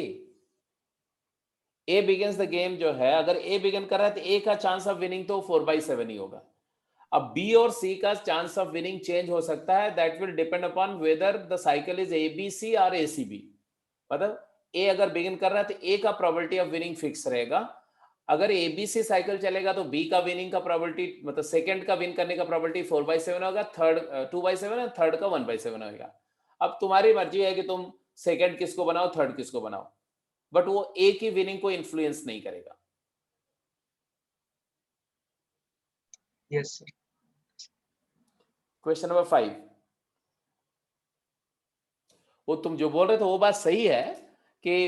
ए बिगिंस द गेम जो है, अगर ए बिगिन कर रहा है तो ए का चांस ऑफ विनिंग तो 4/7 ही होगा। अब बी और सी का चांस ऑफ विनिंग चेंज हो सकता है, that will depend upon whether the cycle is A B C or A C B. मतलब ए अगर बिगिन कर रहा है तो ए का प्रोबेबिलिटी ऑफ विनिंग फिक्स रहेगा। अगर ए बी सी साइकिल चलेगा तो बी का विनिंग का प्रोबेबिलिटी, मतलब सेकंड का विन करने का प्रोबेबिलिटी 4/7 होगा, थर्ड 2/7 और थर्ड का 1/7 होगा। अब तुम्हारी मर्जी है कि तुम सेकंड किसको बनाओ, थर्ड किसको बनाओ, बट वो ए की विनिंग को इन्फ्लुएंस नहीं करेगा। Yes sir. क्वेश्चन नंबर 5, वो तुम जो बोल रहे थे वो बात सही है कि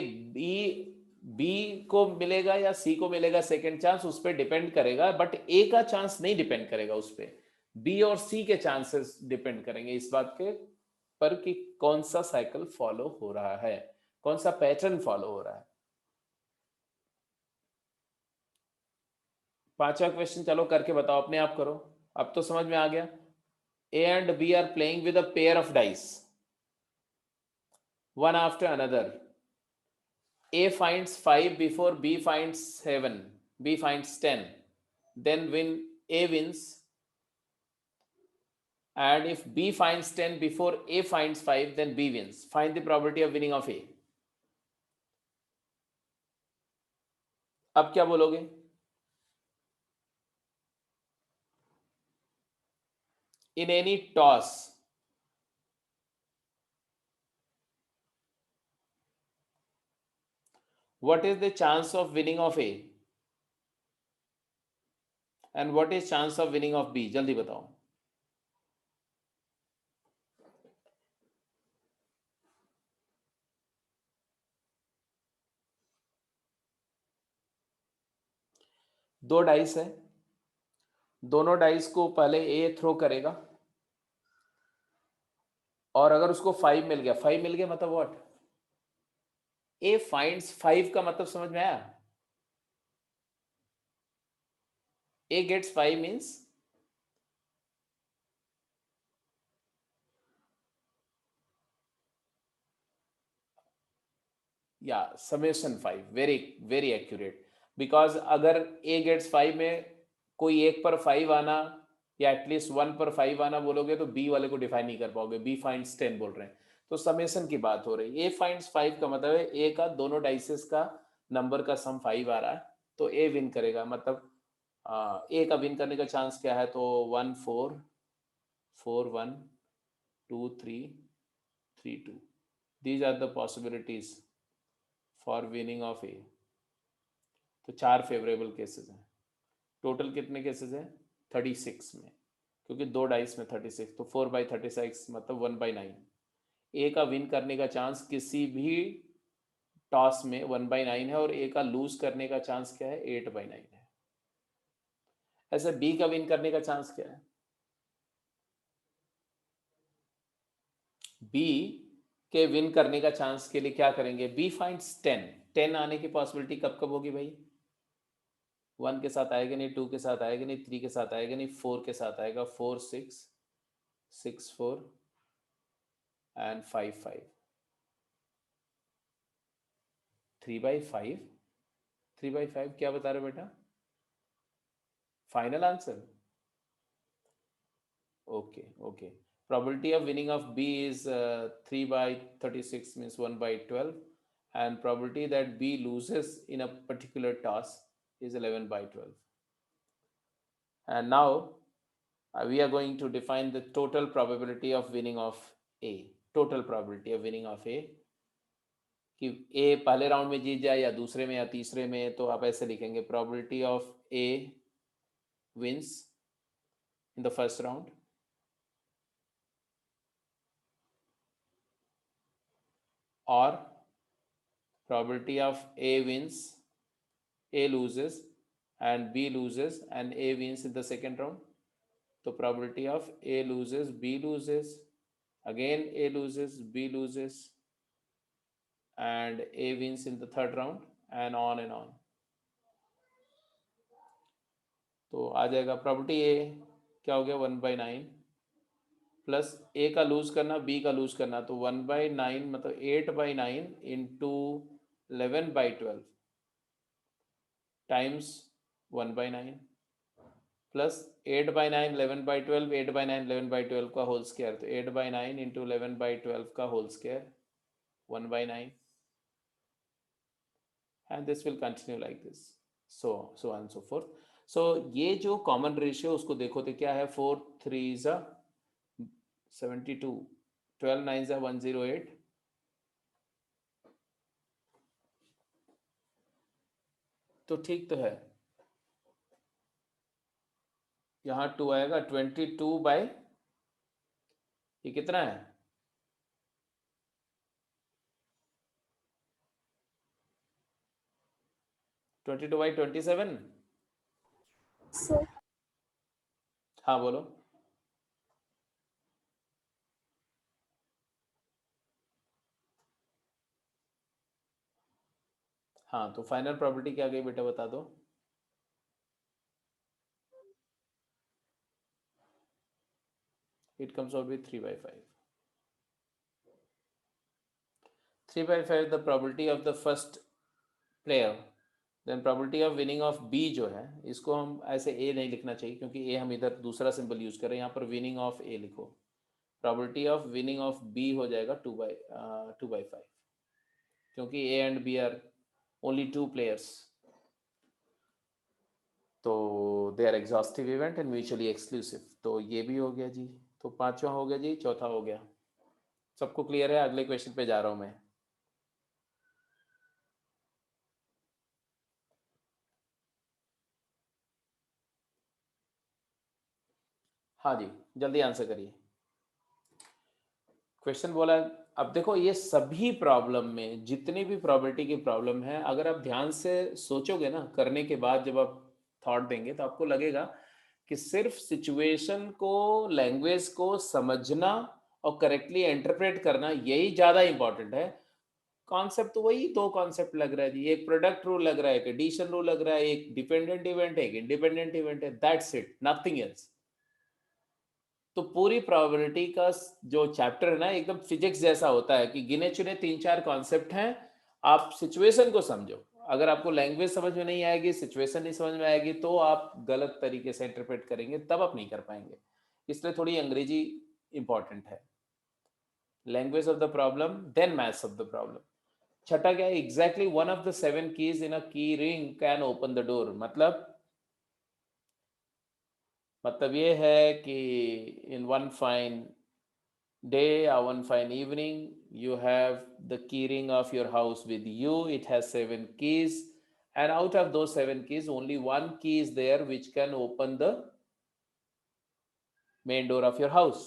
बी को मिलेगा या सी को मिलेगा सेकंड चांस, उस पर डिपेंड करेगा, बट ए का चांस नहीं डिपेंड करेगा उस पर। बी और सी के चांसेस डिपेंड करेंगे इस बात के पर कि कौन सा साइकिल फॉलो हो रहा है, कौन सा पैटर्न फॉलो हो रहा है। पांचवा क्वेश्चन चलो करके बताओ, अपने आप करो, अब तो समझ में आ गया। A and B are playing with a pair of dice, one after another. A finds 5 before B finds 7, B finds 10. Then A wins. And if B finds 10 before A finds 5, then B wins. Find the probability of winning of A. अब क्या बोलोगे? in any toss, what is the chance of winning of A and what is chance of winning of B? जल्दी बताओ. दो dice है, दोनों dice को पहले ए थ्रो करेगा और अगर उसको 5 मिल गया, 5 मिल गया मतलब व्हाट? ए फाइंड्स 5 का मतलब समझ में आया? ए गेट्स 5 मींस या summation 5, very very accurate. Because अगर ए गेट्स 5 में कोई एक पर 5 आना या एटलीस्ट 1 पर 5 आना बोलोगे तो बी वाले को डिफाइन नहीं कर पाओगे. बी फाइंड्स 10 बोल रहे हैं तो समेशन की बात हो रही है. ए फाइंड्स 5 का मतलब है ए का दोनों डाइसेस का नंबर का सम 5 आ रहा है तो ए विन करेगा. मतलब ए का विन करने का चांस क्या है? तो 1 4 4 1 2 3 3 2. These are the possibilities for winning of A. तो 4 फेवरेबल केसेस हैं. टोटल कितने केसेस हैं? 36 में, क्योंकि दो डाइस में 36 तो 4/36 मतलब 1/9. ए का विन करने का चांस किसी भी टॉस में 1/9 है और ए का लूज करने का चांस क्या है? 8/9 है. ऐसे बी का विन करने का चांस क्या है? बी के विन करने का चांस के लिए क्या करेंगे? B finds 10. 10 आने की पॉसिबिलिटी कब कब होगी भाई? 1 के साथ आएगा नहीं, 2 के साथ आएगा नहीं, 3 के साथ आएगा नहीं, 4 के साथ आएगा. 4 6 6 4 एंड 5 5. 3/5. 3/5 क्या बता रहे हो बेटा? Final answer? Okay okay. probability of winning of B is 3/36 means 1/12 and probability that B loses in a particular toss is 11/12. And now we are going to define the total probability of winning of A. Total probability of winning of A कि A पहले round में जीत जाए या दूसरे में या तीसरे में, तो आप ऐसे लिखेंगे probability of A wins in the first round or probability of A wins, A loses and B loses and A wins in the second round. So probability of A loses, B loses, again A loses, B loses and A wins in the third round and on and on. तो आ जाएगा probability A क्या हो गया? 1/9 plus A का loose करना, B का loose करना, तो 1/9 मतलब 8/9 इंटू 11/12 टाइम्स 1/9 प्लस 8/9 11/12 8/9 11/12 का होल स्क्वायर, तो 8/9 इंटू 11/12 का whole square 1/9 and this will continue like this so and so forth. So ये जो कॉमन रेशियो उसको देखो तो क्या है? 4 3 72 12 9 108. तो ठीक तो है. यहाँ 2 आएगा. 22 बाय ये कितना है? 22/27. So हाँ बोलो. हाँ तो फाइनल प्रॉपर्टी क्या गई बेटा बता दो. It comes out with 3/5. 3/5 the probability of the first player. Then probability of winning of B जो है इसको हम ऐसे A नहीं लिखना चाहिए क्योंकि A हम इधर दूसरा सिंबल यूज करें. यहाँ पर winning of A लिखो. probability of winning of B हो जाएगा 2/5 क्योंकि A and B are only 2 players. तो they are exhaustive event and mutually exclusive. तो ये भी हो गया जी. तो पांचवा हो गया जी, चौथा हो गया। सबको क्लियर है? अगले क्वेश्चन पे जा रहा हूं मैं। हाँ जी, जल्दी आंसर करिए। क्वेश्चन बोला, अब देखो ये सभी प्रॉब्लम में जितनी भी प्रोबेबिलिटी की प्रॉब्लम है, अगर आप ध्यान से सोचोगे ना, करने के बाद जब आप थॉट देंगे तो आपको लगेगा कि सिर्फ सिचुएशन को, लैंग्वेज को समझना और करेक्टली इंटरप्रेट करना, यही ज्यादा इंपॉर्टेंट है। कॉन्सेप्ट तो वही दो कॉन्सेप्ट लग रहा है जी, एक प्रोडक्ट रूल लग रहा है, एक एडिशन रूल लग रहा है, एक डिपेंडेंट इवेंट है, एक इंडिपेंडेंट इवेंट है, दैट्स इट, नथिंग एल्स। तो पूरी प्रोबेबिलिटी का जो चैप्टर है ना, एकदम फिजिक्स जैसा होता है कि गिने चुने तीन चार कॉन्सेप्ट हैं, आप सिचुएशन को समझो। अगर आपको लैंग्वेज समझ में नहीं आएगी, सिचुएशन नहीं समझ में आएगी, तो आप गलत तरीके से इंटरप्रेट करेंगे, तब आप नहीं कर पाएंगे। इसलिए थोड़ी अंग्रेजी इंपॉर्टेंट है। Language of the problem, then maths of the problem. छठा क्या है? Exactly one of the 7 keys in a key ring can open the door. मतलब ये है कि in one fine day or one fine evening, you have the keyring of your house with you. It has 7 keys, and out of those 7 keys, only one key is there which can open the main door of your house.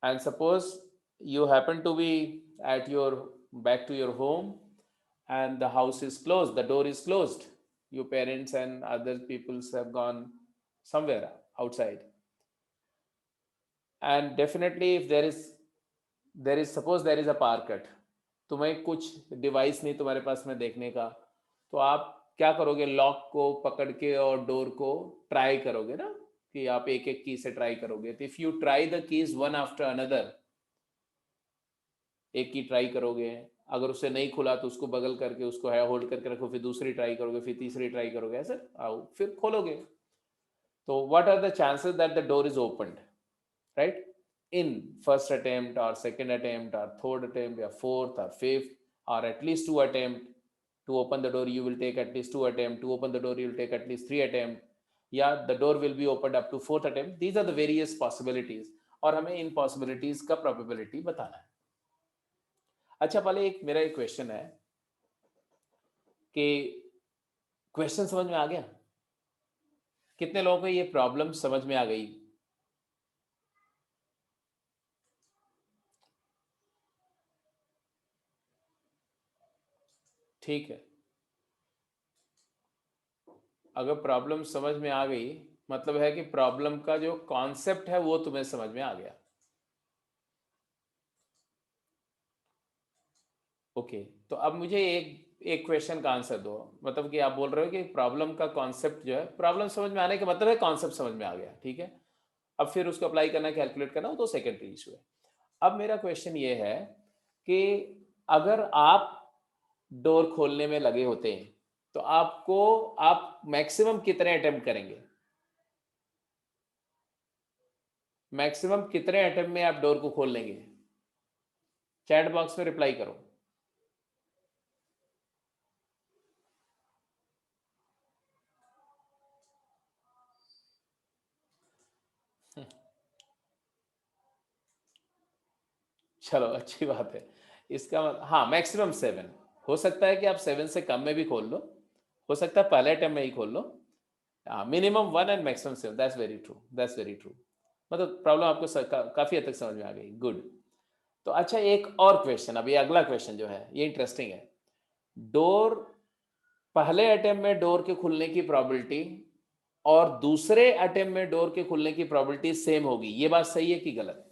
And suppose you happen to be at your back to your home, and the house is closed, the door is closed, your parents and other peoples have gone somewhere outside, and definitely if there is suppose there is a power cut, तुम्हें कुछ device नहीं तुम्हारे पास में देखने का, तो आप क्या करोगे? लॉक को पकड़ के और डोर को ट्राई करोगे ना, कि आप एक एक की से ट्राई करोगे। तो if you try the keys one after another, एक की ट्राई करोगे, अगर उससे नहीं खुला तो उसको बगल करके उसको है होल्ड करके रखो, फिर दूसरी ट्राई करोगे, फिर तीसरी ट्राई करोगे, ऐसे आओ फिर खोलोगे। तो what are the chances that the door is opened, right? In first attempt or second attempt or third attempt or fourth or fifth or at least 2 attempt to open the door, you will take at least 2 attempt to open the door, you will take at least 3 attempt, yeah, the door will be opened up to 4th attempt. These are the various possibilities, और हमें इन possibilities का probability बताना है। अच्छा, पहले एक मेरा एक क्वेश्चन है कि क्वेश्चन समझ में आ गया? कितने लोगों को ये प्रॉब्लम समझ में आ गई? ठीक है, अगर प्रॉब्लम समझ में आ गई, मतलब है कि प्रॉब्लम का जो कॉन्सेप्ट है वो तुम्हें समझ में आ गया। ओके, तो अब मुझे एक क्वेश्चन का आंसर दो। मतलब कि आप बोल रहे हो कि प्रॉब्लम का कॉन्सेप्ट जो है, प्रॉब्लम समझ में आने का मतलब है कॉन्सेप्ट समझ में आ गया, ठीक है। अब फिर उसको अप्लाई करना, कैलकुलेट करना, वो तो सेकेंडरी इशू है। अब मेरा क्वेश्चन ये है कि अगर आप डोर खोलने में लगे होते हैं तो आप मैक्सिमम कितने अटेम्प्ट करेंगे? मैक्सिमम कितने अटेम्प्ट में आप डोर को खोल लेंगे? चैट बॉक्स में रिप्लाई करो। चलो, अच्छी बात है। इसका हाँ, मैक्सिमम 7। हो सकता है कि आप 7 से कम में भी खोल लो, हो सकता है पहले अटेम्प्ट में ही खोल लो। Minimum 1 and maximum 7, that's very true, that's very true. मतलब प्रॉब्लम आपको काफी हद तक समझ में आ गई, गुड। तो अच्छा, एक और क्वेश्चन, अभी अगला क्वेश्चन जो है ये इंटरेस्टिंग है। डोर, पहले अटेम्प्ट में डोर के खुलने की प्रोबेबिलिटी और दूसरे अटेम्प्ट में डोर के खुलने की प्रोबेबिलिटी सेम होगी, ये बात सही है कि गलत?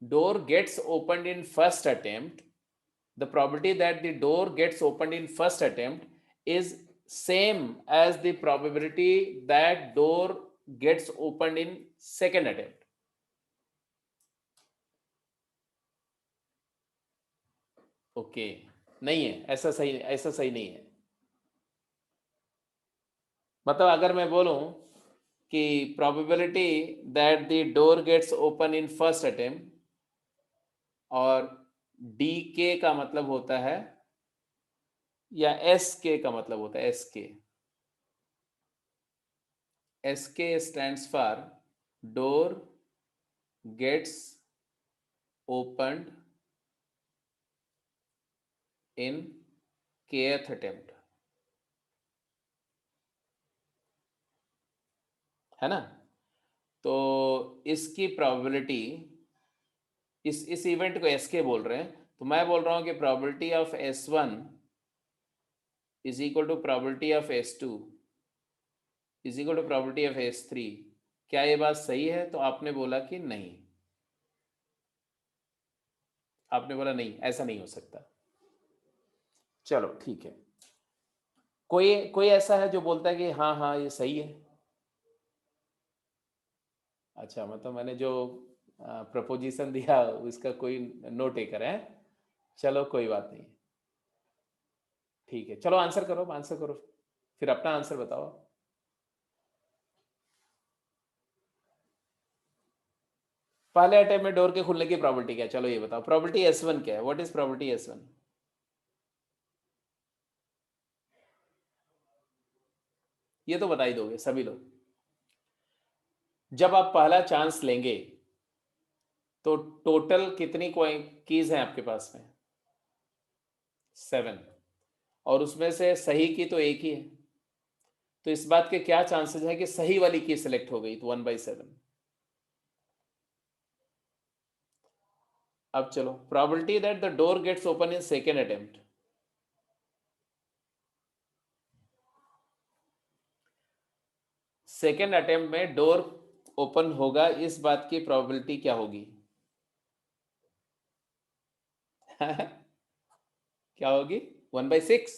Door gets opened in first attempt, the probability that the door gets opened in first attempt is same as the probability that door gets opened in second attempt. Okay, नहीं है, ऐसा सही नहीं है। मतलब अगर मैं बोलूं कि probability that the door gets open in first attempt, और डी के का मतलब होता है, या एस के का मतलब होता है, एस के, SK stands for door gets opened in kth attempt, है ना? तो इसकी प्रोबेबिलिटी, इस इवेंट को SK बोल रहे हैं, तो मैं बोल रहा हूं कि probability of S1 is equal to probability of S2 is equal to probability of S3। क्या ये बात सही है? तो आपने बोला कि नहीं, आपने बोला नहीं, ऐसा नहीं हो सकता। चलो ठीक है, कोई ऐसा है जो बोलता है कि हाँ हाँ ये सही है? अच्छा, मतलब मैंने जो प्रपोजिशन दिया उसका कोई नो टेकर है? चलो कोई बात नहीं, ठीक है, चलो आंसर करो, आंसर करो, फिर अपना आंसर बताओ। पहले अटेम्प्ट में डोर के खुलने की प्रोबेबिलिटी क्या है? चलो ये बताओ, प्रोबेबिलिटी S1 क्या है? What is probability S1? ये तो बता ही दोगे सभी लोग। जब आप पहला चांस लेंगे तो टोटल कितनी कीज हैं आपके पास में? 7, और उसमें से सही की तो एक ही है, तो इस बात के क्या चांसेस है कि सही वाली की सिलेक्ट हो गई? तो 1/7। अब चलो, probability that the door gets open in second attempt. Second attempt में डोर ओपन होगा, इस बात की प्रोबेबिलिटी क्या होगी? क्या होगी? 1/6।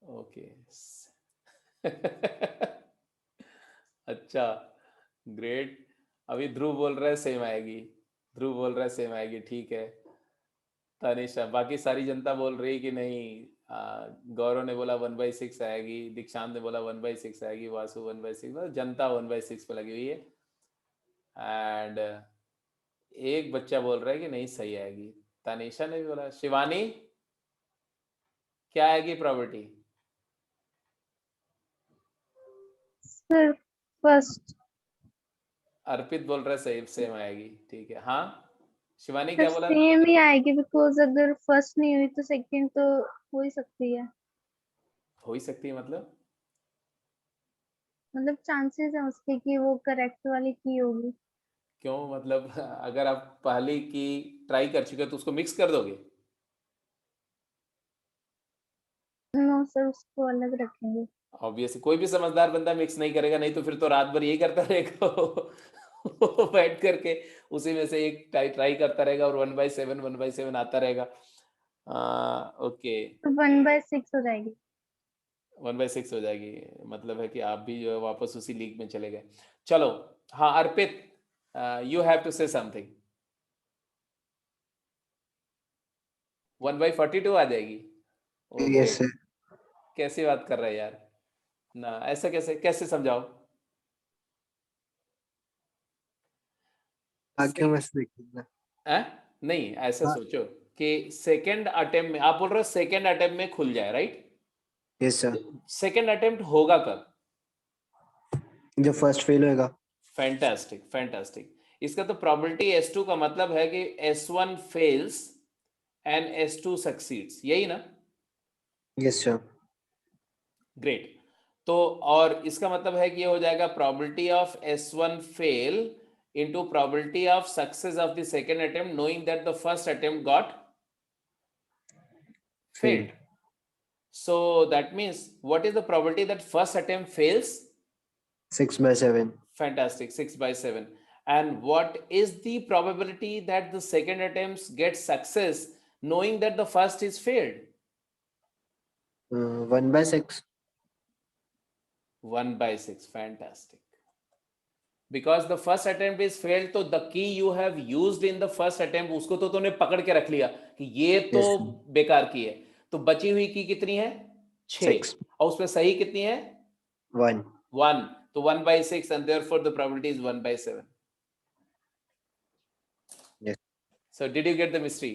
ओके। अच्छा, ग्रेट। अभी ध्रुव बोल रहा है सेम आएगी, ध्रुव बोल रहा है सेम आएगी, ठीक है। तनिषा, बाकी सारी जनता बोल रही कि नहीं, गौरव ने बोला 1/6 आएगी, दीक्षांत ने बोला 1/6 आएगी, वासु 1/6, जनता 1/6 पे लगी हुई है। एंड एक बच्चा बोल रहा है कि नहीं सही आएगी, तनिषा ने भी बोला। शिवानी, क्या आएगी प्रॉपर्टी? Sir first. अर्पित बोल रहा है सेम सेम आएगी, ठीक है। हाँ शिवानी सर क्या बोला? सेम ही आएगी, बिकॉज अगर फर्स्ट नहीं हुई तो सेकंड तो हो ही सकती है। हो ही सकती है मतलब मतलब चांसेस है उसके कि वो करेक्ट वाली की होगी। क्यों? मतलब अगर आप पहली की ट्राई कर चुके हो तो उसको मिक्स कर दोगे? नो सर, उसको अलग रखेंगे। ऑब्वियसली कोई भी समझदार बंदा मिक्स नहीं करेगा, नहीं तो फिर तो रात भर यही करता रहेगा। वो बैठ करके उसी में से एक ट्राई करता रहेगा और 1/7 आता रहेगा। ओके, तो 1/6 हो जाएगी। 1/6 हो जाएगी, मतलब है कि आप भी जो है वापस उसी लीग में चले गए। चलो, हाँ Arpit, you have to say something. 1/42 आ जाएगी? Oh yes great, sir. कैसी बात कर रहे हैं यार, ना ऐसा कैसे, कैसे समझाओ? आगे से, में से देखना। नहीं ऐसा हाँ। सोचो कि सेकेंड अटेम्प्ट में, आप बोल रहे हो सेकेंड अटेम्प्ट में खुल जाए, right? Yes sir. Second attempt होगा कब? जो फर्स्ट फेल होएगा। Fantastic fantastic. इसका तो प्रोबेबिलिटी S2 का मतलब है कि S1 fails and S2 succeeds, यही ना? Yes sir. ग्रेट। तो और इसका मतलब है कि ये हो जाएगा probability of S1 fail into probability of success of the second attempt, knowing that the first attempt got failed. So that means what is the probability that first attempt fails? 6/7. Fantastic, 6/7. And what is the probability that the second attempt gets success, knowing that the first is failed? 1/6. 1/6. Fantastic. Because the first attempt is failed, तो the key you have used in the first attempt उसको तो तूने पकड़ के रख लिया कि ये तो Yes, sir. बेकार की है, तो बची हुई की कितनी है? 6, 6. और उसमें सही कितनी है? 1. 1, तो 1/6 and therefore the probability is 1/7. Yes. So did you get the mystery?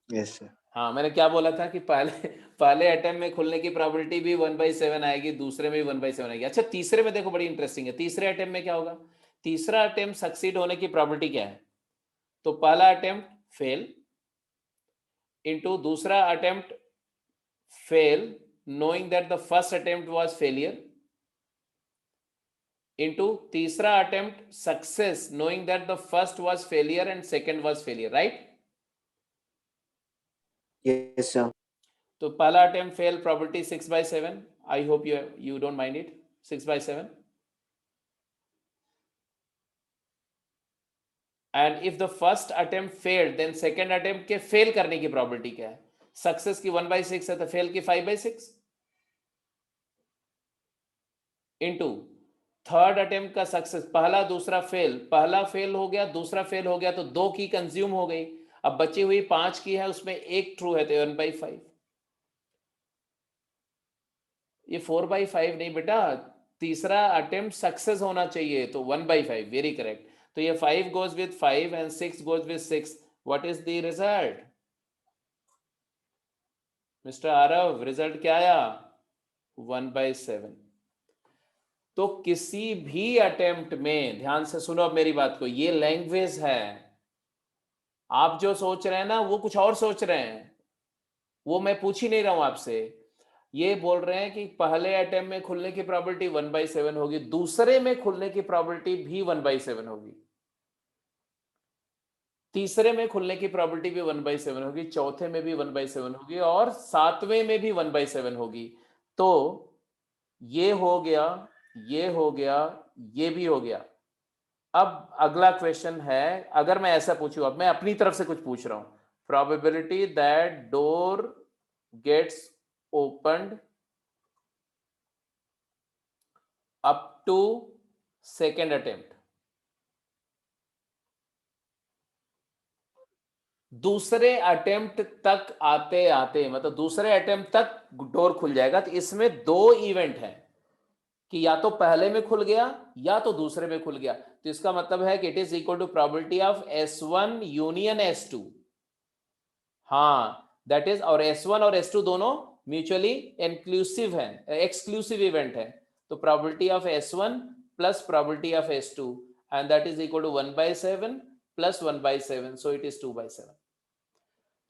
Yes sir. हाँ, मैंने क्या बोला था कि पहले पहले अटेम्प्ट में खुलने की प्रोबेबिलिटी भी 1/7 आएगी, दूसरे में भी 1/7 आएगी। अच्छा, तीसरे में देखो बड़ी इंटरेस्टिंग है। तीसरे अटेम्प्ट में क्या होगा? तीसरा अटेम्प्ट सक्सीड होने की प्रोबेबिलिटी क्या है? तो पहला अटेम्प्ट फेल इनटू दूसरा attempt fail knowing that the first attempt was failure into तीसरा attempt success knowing that the first was failure and second was failure, right? Yes, sir. तो पहला attempt fail probability 6/7. I hope you don't mind it. 6/7. And if the first attempt failed, then second attempt के fail करने की probability क्या है? Success की 1/6 है तो fail की 5/6 into थर्ड अटेम्प्ट का सक्सेस, पहला दूसरा फेल, पहला फेल हो गया, दूसरा फेल हो गया, तो 2 की कंज्यूम हो गई। अब बची हुई 5 की है, उसमें एक ट्रू है तो 1/5। ये 4/5 नहीं बेटा, तीसरा अटेम्प्ट सक्सेस होना चाहिए, तो 1/5, वेरी करेक्ट। तो ये 5 goes with 5 and 6 goes with 6। What is the result mister Aarav? Result क्या आया? 1/7। तो किसी भी अटेम्प्ट में, ध्यान से सुनो अब मेरी बात को, ये लैंग्वेज है। आप जो सोच रहे हैं ना वो कुछ और सोच रहे हैं, वो मैं पूछ ही नहीं रहा हूं आपसे। ये बोल रहे हैं कि पहले अटेम्प्ट में खुलने की प्रोबेबिलिटी 1/7 होगी, दूसरे में खुलने की प्रोबेबिलिटी भी 1/7 होगी, तीसरे में खुलने की प्रोबेबिलिटी भी 1/7 होगी, चौथे में भी 1/7 होगी और सातवें में भी 1/7 होगी। तो ये हो गया, ये हो गया, ये भी हो गया। अब अगला क्वेश्चन है, अगर मैं ऐसा पूछूं, अब मैं अपनी तरफ से कुछ पूछ रहा हूं, probability that door gets opened up to second attempt, दूसरे अटेम्प्ट तक आते आते, मतलब दूसरे अटेम्प्ट तक डोर खुल जाएगा। तो इसमें 2 इवेंट है कि या तो पहले में खुल गया या तो दूसरे में खुल गया। तो इसका मतलब है कि it is equal to probability of S1 union S2। हाँ, दैट इज, और S1 और S2 दोनों म्यूचुअली इंक्लूसिव है, एक्सक्लूसिव इवेंट है। तो probability of S1 plus probability of S2 and that is equal to 1/7 plus 1/7, so it is 2/7।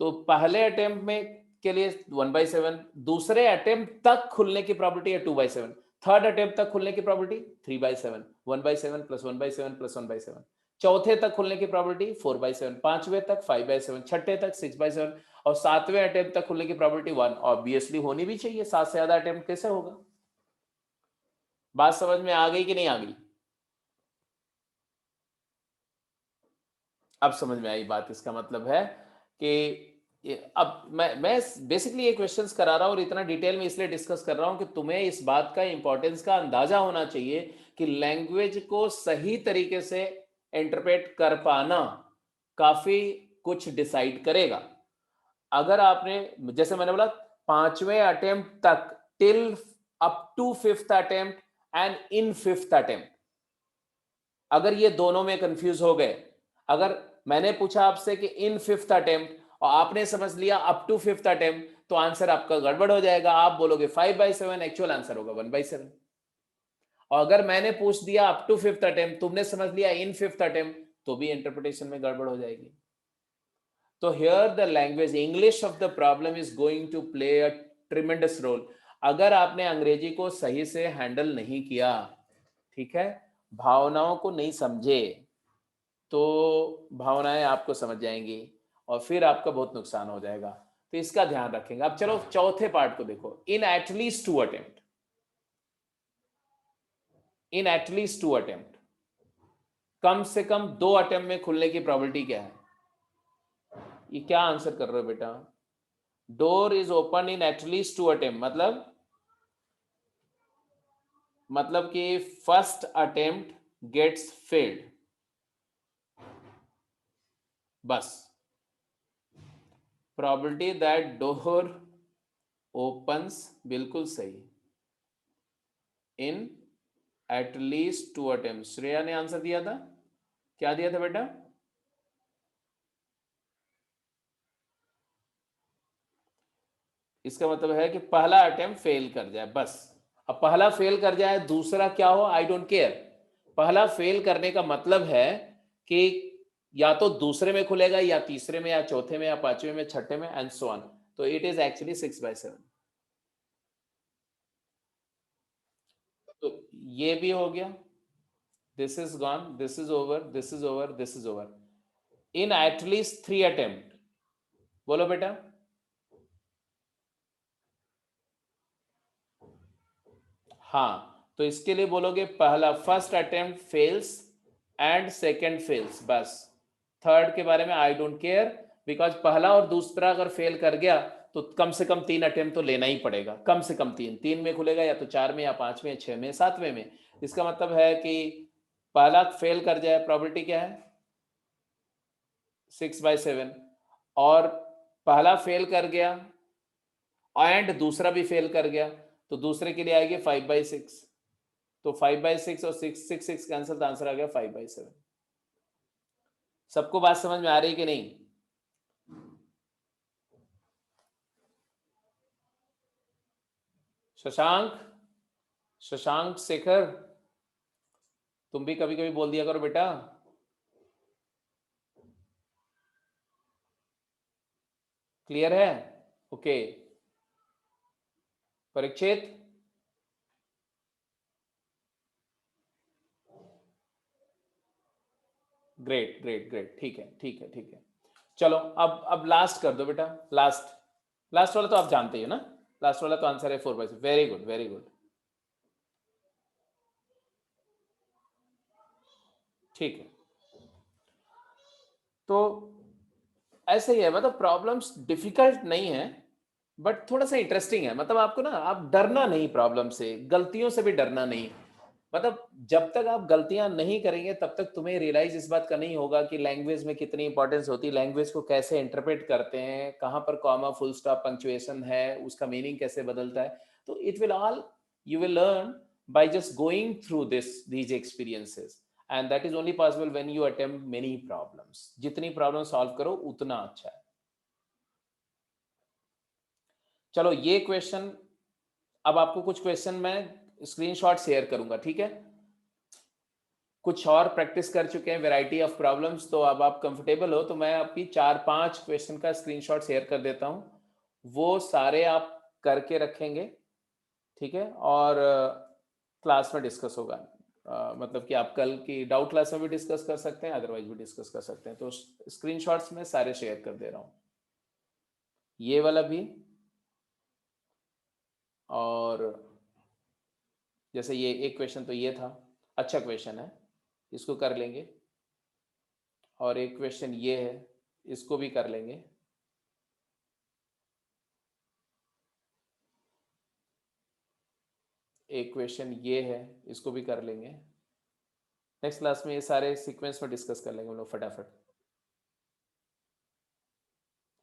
तो पहले attempt में के लिए 1/7, दूसरे अटेम्प्ट तक खुलने की प्रोबेबिलिटी है 2/7, थर्ड अटेम्प्ट तक खुलने की प्रोबेबिलिटी 3/7, 1/7 प्लस 1/7 प्लस 1/7, चौथे तक खुलने की प्रोबेबिलिटी 4/7, पांचवें तक 5/7, छठे तक 6/7 और सातवें अटेम्प्ट तक खुलने की प्रोबेबिलिटी 1। ऑब्वियसली होनी भी चाहिए, 7 से ज्यादा अटेम्प्ट कैसे होगा? बात समझ में आ गई कि नहीं आ गई? अब समझ में आई बात। इसका मतलब है कि अब मैं बेसिकली ये क्वेश्चंस करा रहा हूं और इतना डिटेल में इसलिए डिस्कस कर रहा हूं कि तुम्हें इस बात का इंपॉर्टेंस का अंदाजा होना चाहिए कि लैंग्वेज को सही तरीके से इंटरप्रेट कर पाना काफी कुछ डिसाइड करेगा। अगर आपने, जैसे मैंने बोला, 5वें अटेम्प्ट तक, till up to 5th attempt and in 5th attempt, अगर ये दोनों में कंफ्यूज हो गए, अगर मैंने पूछा आपसे कि इन 5th अटेम्प्ट और आपने समझ लिया अप टू 5th अटेम्प्ट, तो आंसर आपका गड़बड़ हो जाएगा। आप बोलोगे 5/7, एक्चुअल आंसर होगा 1/7। और अगर मैंने पूछ दिया अप टू 5th अटेम्प्ट, तुमने समझ लिया इन 5th अटेम्प्ट, तो भी इंटरप्रिटेशन में गड़बड़ हो जाएगी। तो here the language, English of the problem is going to play a tremendous role. अगर आपने अंग्रेजी को सही से हैंडल नहीं किया, ठीक है, भावनाओं को नहीं समझे, तो भावनाएं आपको समझ जाएंगी और फिर आपका बहुत नुकसान हो जाएगा। तो इसका ध्यान रखेंगे। अब चलो चौथे पार्ट को देखो। In at least 2 attempt, in at least 2 attempt, कम से कम 2 अटेम्प्ट में खुलने की प्रोबेबिलिटी क्या है? ये क्या आंसर कर रहे हो बेटा? Door is open in at least 2 attempt, मतलब कि फर्स्ट अटेम्प्ट गेट्स फेल्ड, बस। प्रोबेबिलिटी दैट डोर ओपन्स, बिल्कुल सही, इन एटलीस्ट 2 अटेम्प्ट। श्रेया ने आंसर दिया था, क्या दिया था बेटा? इसका मतलब है कि पहला अटेम्प्ट फेल कर जाए बस। अब पहला फेल कर जाए, दूसरा क्या हो, आई डोंट केयर। पहला फेल करने का मतलब है कि या तो दूसरे में खुलेगा, या तीसरे में, या चौथे में, या पांचवें में, छठे में, एंड सो ऑन। तो इट इज एक्चुअली 6/7। तो ये भी हो गया, this is gone, this is over, this is over, this is over in at least 3 attempt. बोलो बेटा। हाँ, तो इसके लिए बोलोगे पहला first attempt fails and second fails, बस। थर्ड के बारे में आई डोंट केयर, बिकॉज पहला और दूसरा अगर फेल कर गया तो कम से कम 3 अटेम्प्ट तो लेना ही पड़ेगा, कम से कम 3 में खुलेगा, या तो 4 में, या 5 में, 6 में, 7वें में। इसका मतलब है कि पहला फेल कर जाए, प्रोबेबिलिटी क्या है, 6/7। और पहला फेल कर गया एंड दूसरा भी फेल कर गया, तो दूसरे के लिए आएगी 5/6। तो 5/6 और 6 कैंसिल, आंसर आ गया 5/7। सबको बात समझ में आ रही कि नहीं? शशांक, शशांक शेखर, तुम भी कभी कभी बोल दिया करो बेटा। क्लियर है? Okay. Parikshit, great great great, ठीक है ठीक है ठीक है। चलो अब लास्ट कर दो बेटा, लास्ट। लास्ट वाला तो आप जानते ही हो ना, लास्ट वाला तो आंसर है 4/6। वेरी गुड वेरी गुड, ठीक है। तो ऐसे ही है, मतलब प्रॉब्लम्स डिफिकल्ट नहीं है, बट थोड़ा सा इंटरेस्टिंग है। मतलब आपको ना, आप डरना नहीं प्रॉब्लम से, गलतियों से भी डरना नहीं। मतलब जब तक आप गलतियां नहीं करेंगे तब तक तुम्हें रियलाइज इस बात का नहीं होगा कि लैंग्वेज में कितनी इंपॉर्टेंस होती है, लैंग्वेज को कैसे इंटरप्रेट करते हैं, कहां पर कॉमा, फुल स्टॉप, पंक्चुएशन है, उसका मीनिंग कैसे बदलता है। तो it will all you will learn by just going through these experiences, and that is only possible when you attempt many problems. जितनी प्रॉब्लम सॉल्व करो उतना अच्छा है। चलो ये क्वेश्चन, अब आपको कुछ क्वेश्चन मैं स्क्रीनशॉट शेयर करूंगा, ठीक है? कुछ और प्रैक्टिस कर चुके हैं वैरायटी ऑफ प्रॉब्लम्स, तो अब आप कंफर्टेबल हो तो मैं आपकी 4-5 क्वेश्चन का स्क्रीनशॉट शेयर कर देता हूं, वो सारे आप करके रखेंगे, ठीक है? और क्लास में डिस्कस होगा। मतलब कि आप कल की डाउट क्लास में भी डिस्कस कर सकते हैं, अदरवाइज भी डिस्कस कर सकते हैं। तो स्क्रीनशॉट्स में सारे शेयर कर दे रहा हूं, ये वाला भी। और जैसे ये एक क्वेश्चन तो ये था, अच्छा क्वेश्चन है, इसको कर लेंगे। और एक क्वेश्चन ये है, इसको भी कर लेंगे। एक क्वेश्चन ये है, इसको भी कर लेंगे। नेक्स्ट क्लास में ये सारे सीक्वेंस में डिस्कस कर लेंगे हम लोग फटाफट।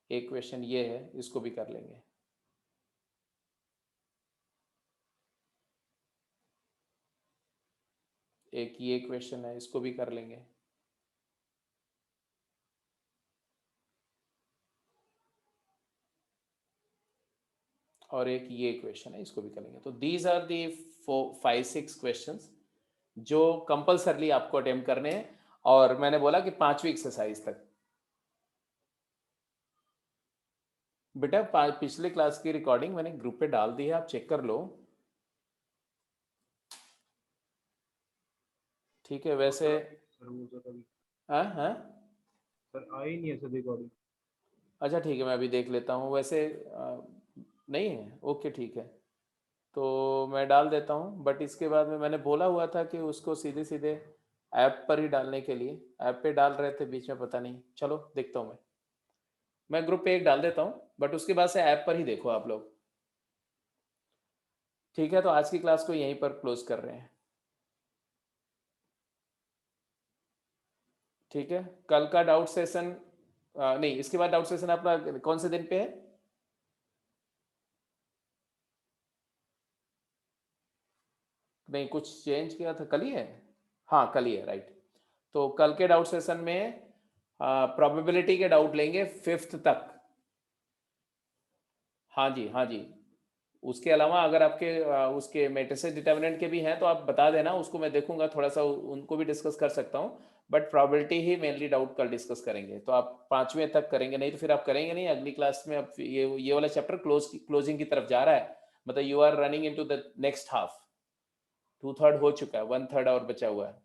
एक क्वेश्चन ये है, इसको भी कर लेंगे। एक ये क्वेश्चन है, इसको भी कर लेंगे। और एक ये क्वेश्चन है, इसको भी कर लेंगे। तो दीज आर दी 5-6 क्वेश्चंस जो कंपल्सरली आपको अटेम्प्ट करने हैं। और मैंने बोला कि 5वीं एक्सरसाइज तक। बेटा पिछले क्लास की रिकॉर्डिंग मैंने ग्रुप पे डाल दी है, आप चेक कर लो, ठीक है? वैसे हाँ हाँ, सर आई नहीं है सर रिकॉर्डिंग। अच्छा ठीक है, मैं अभी देख लेता हूँ। वैसे नहीं है, ओके ठीक है, तो मैं डाल देता हूँ। बट इसके बाद में मैंने बोला हुआ था कि उसको सीधे सीधे ऐप पर ही डालने के लिए, ऐप पे डाल रहे थे बीच में, पता नहीं। चलो देखता हूँ, मैं ग्रुप पे एक डाल देता हूँ, बट उसके बाद से ऐप पर ही देखो आप लोग, ठीक है? तो आज की क्लास को यहीं पर क्लोज कर रहे हैं, ठीक है? कल का डाउट सेशन नहीं, इसके बाद डाउट सेशन अपना कौन से दिन पे है? नहीं, कुछ चेंज किया था, कल ही है। हाँ कल ही है, राइट। तो कल के डाउट सेशन में प्रोबेबिलिटी के डाउट लेंगे 5th तक। हाँ जी, हाँ जी। उसके अलावा अगर आपके उसके मैट्रिसेस डिटर्मिनेंट के भी हैं तो आप बता देना, उसको मैं देखूंगा, थोड़ा सा उनको भी डिस्कस कर सकता हूँ, but probability he mainly doubt कल डिस्कस करेंगे। तो आप 5वें तक करेंगे, नहीं तो फिर आप करेंगे नहीं अगली क्लास में। अब ये वाला चैप्टर क्लोजिंग की तरफ जा रहा है, मतलब you are running into the next half. 2/3 हो चुका है, 1/3 और बचा हुआ है।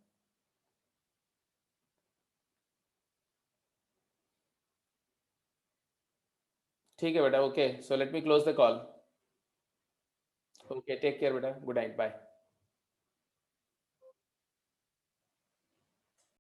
ठीक है बेटा, okay, so let me close the call. Okay, take care बेटा, गुड नाइट, बाय।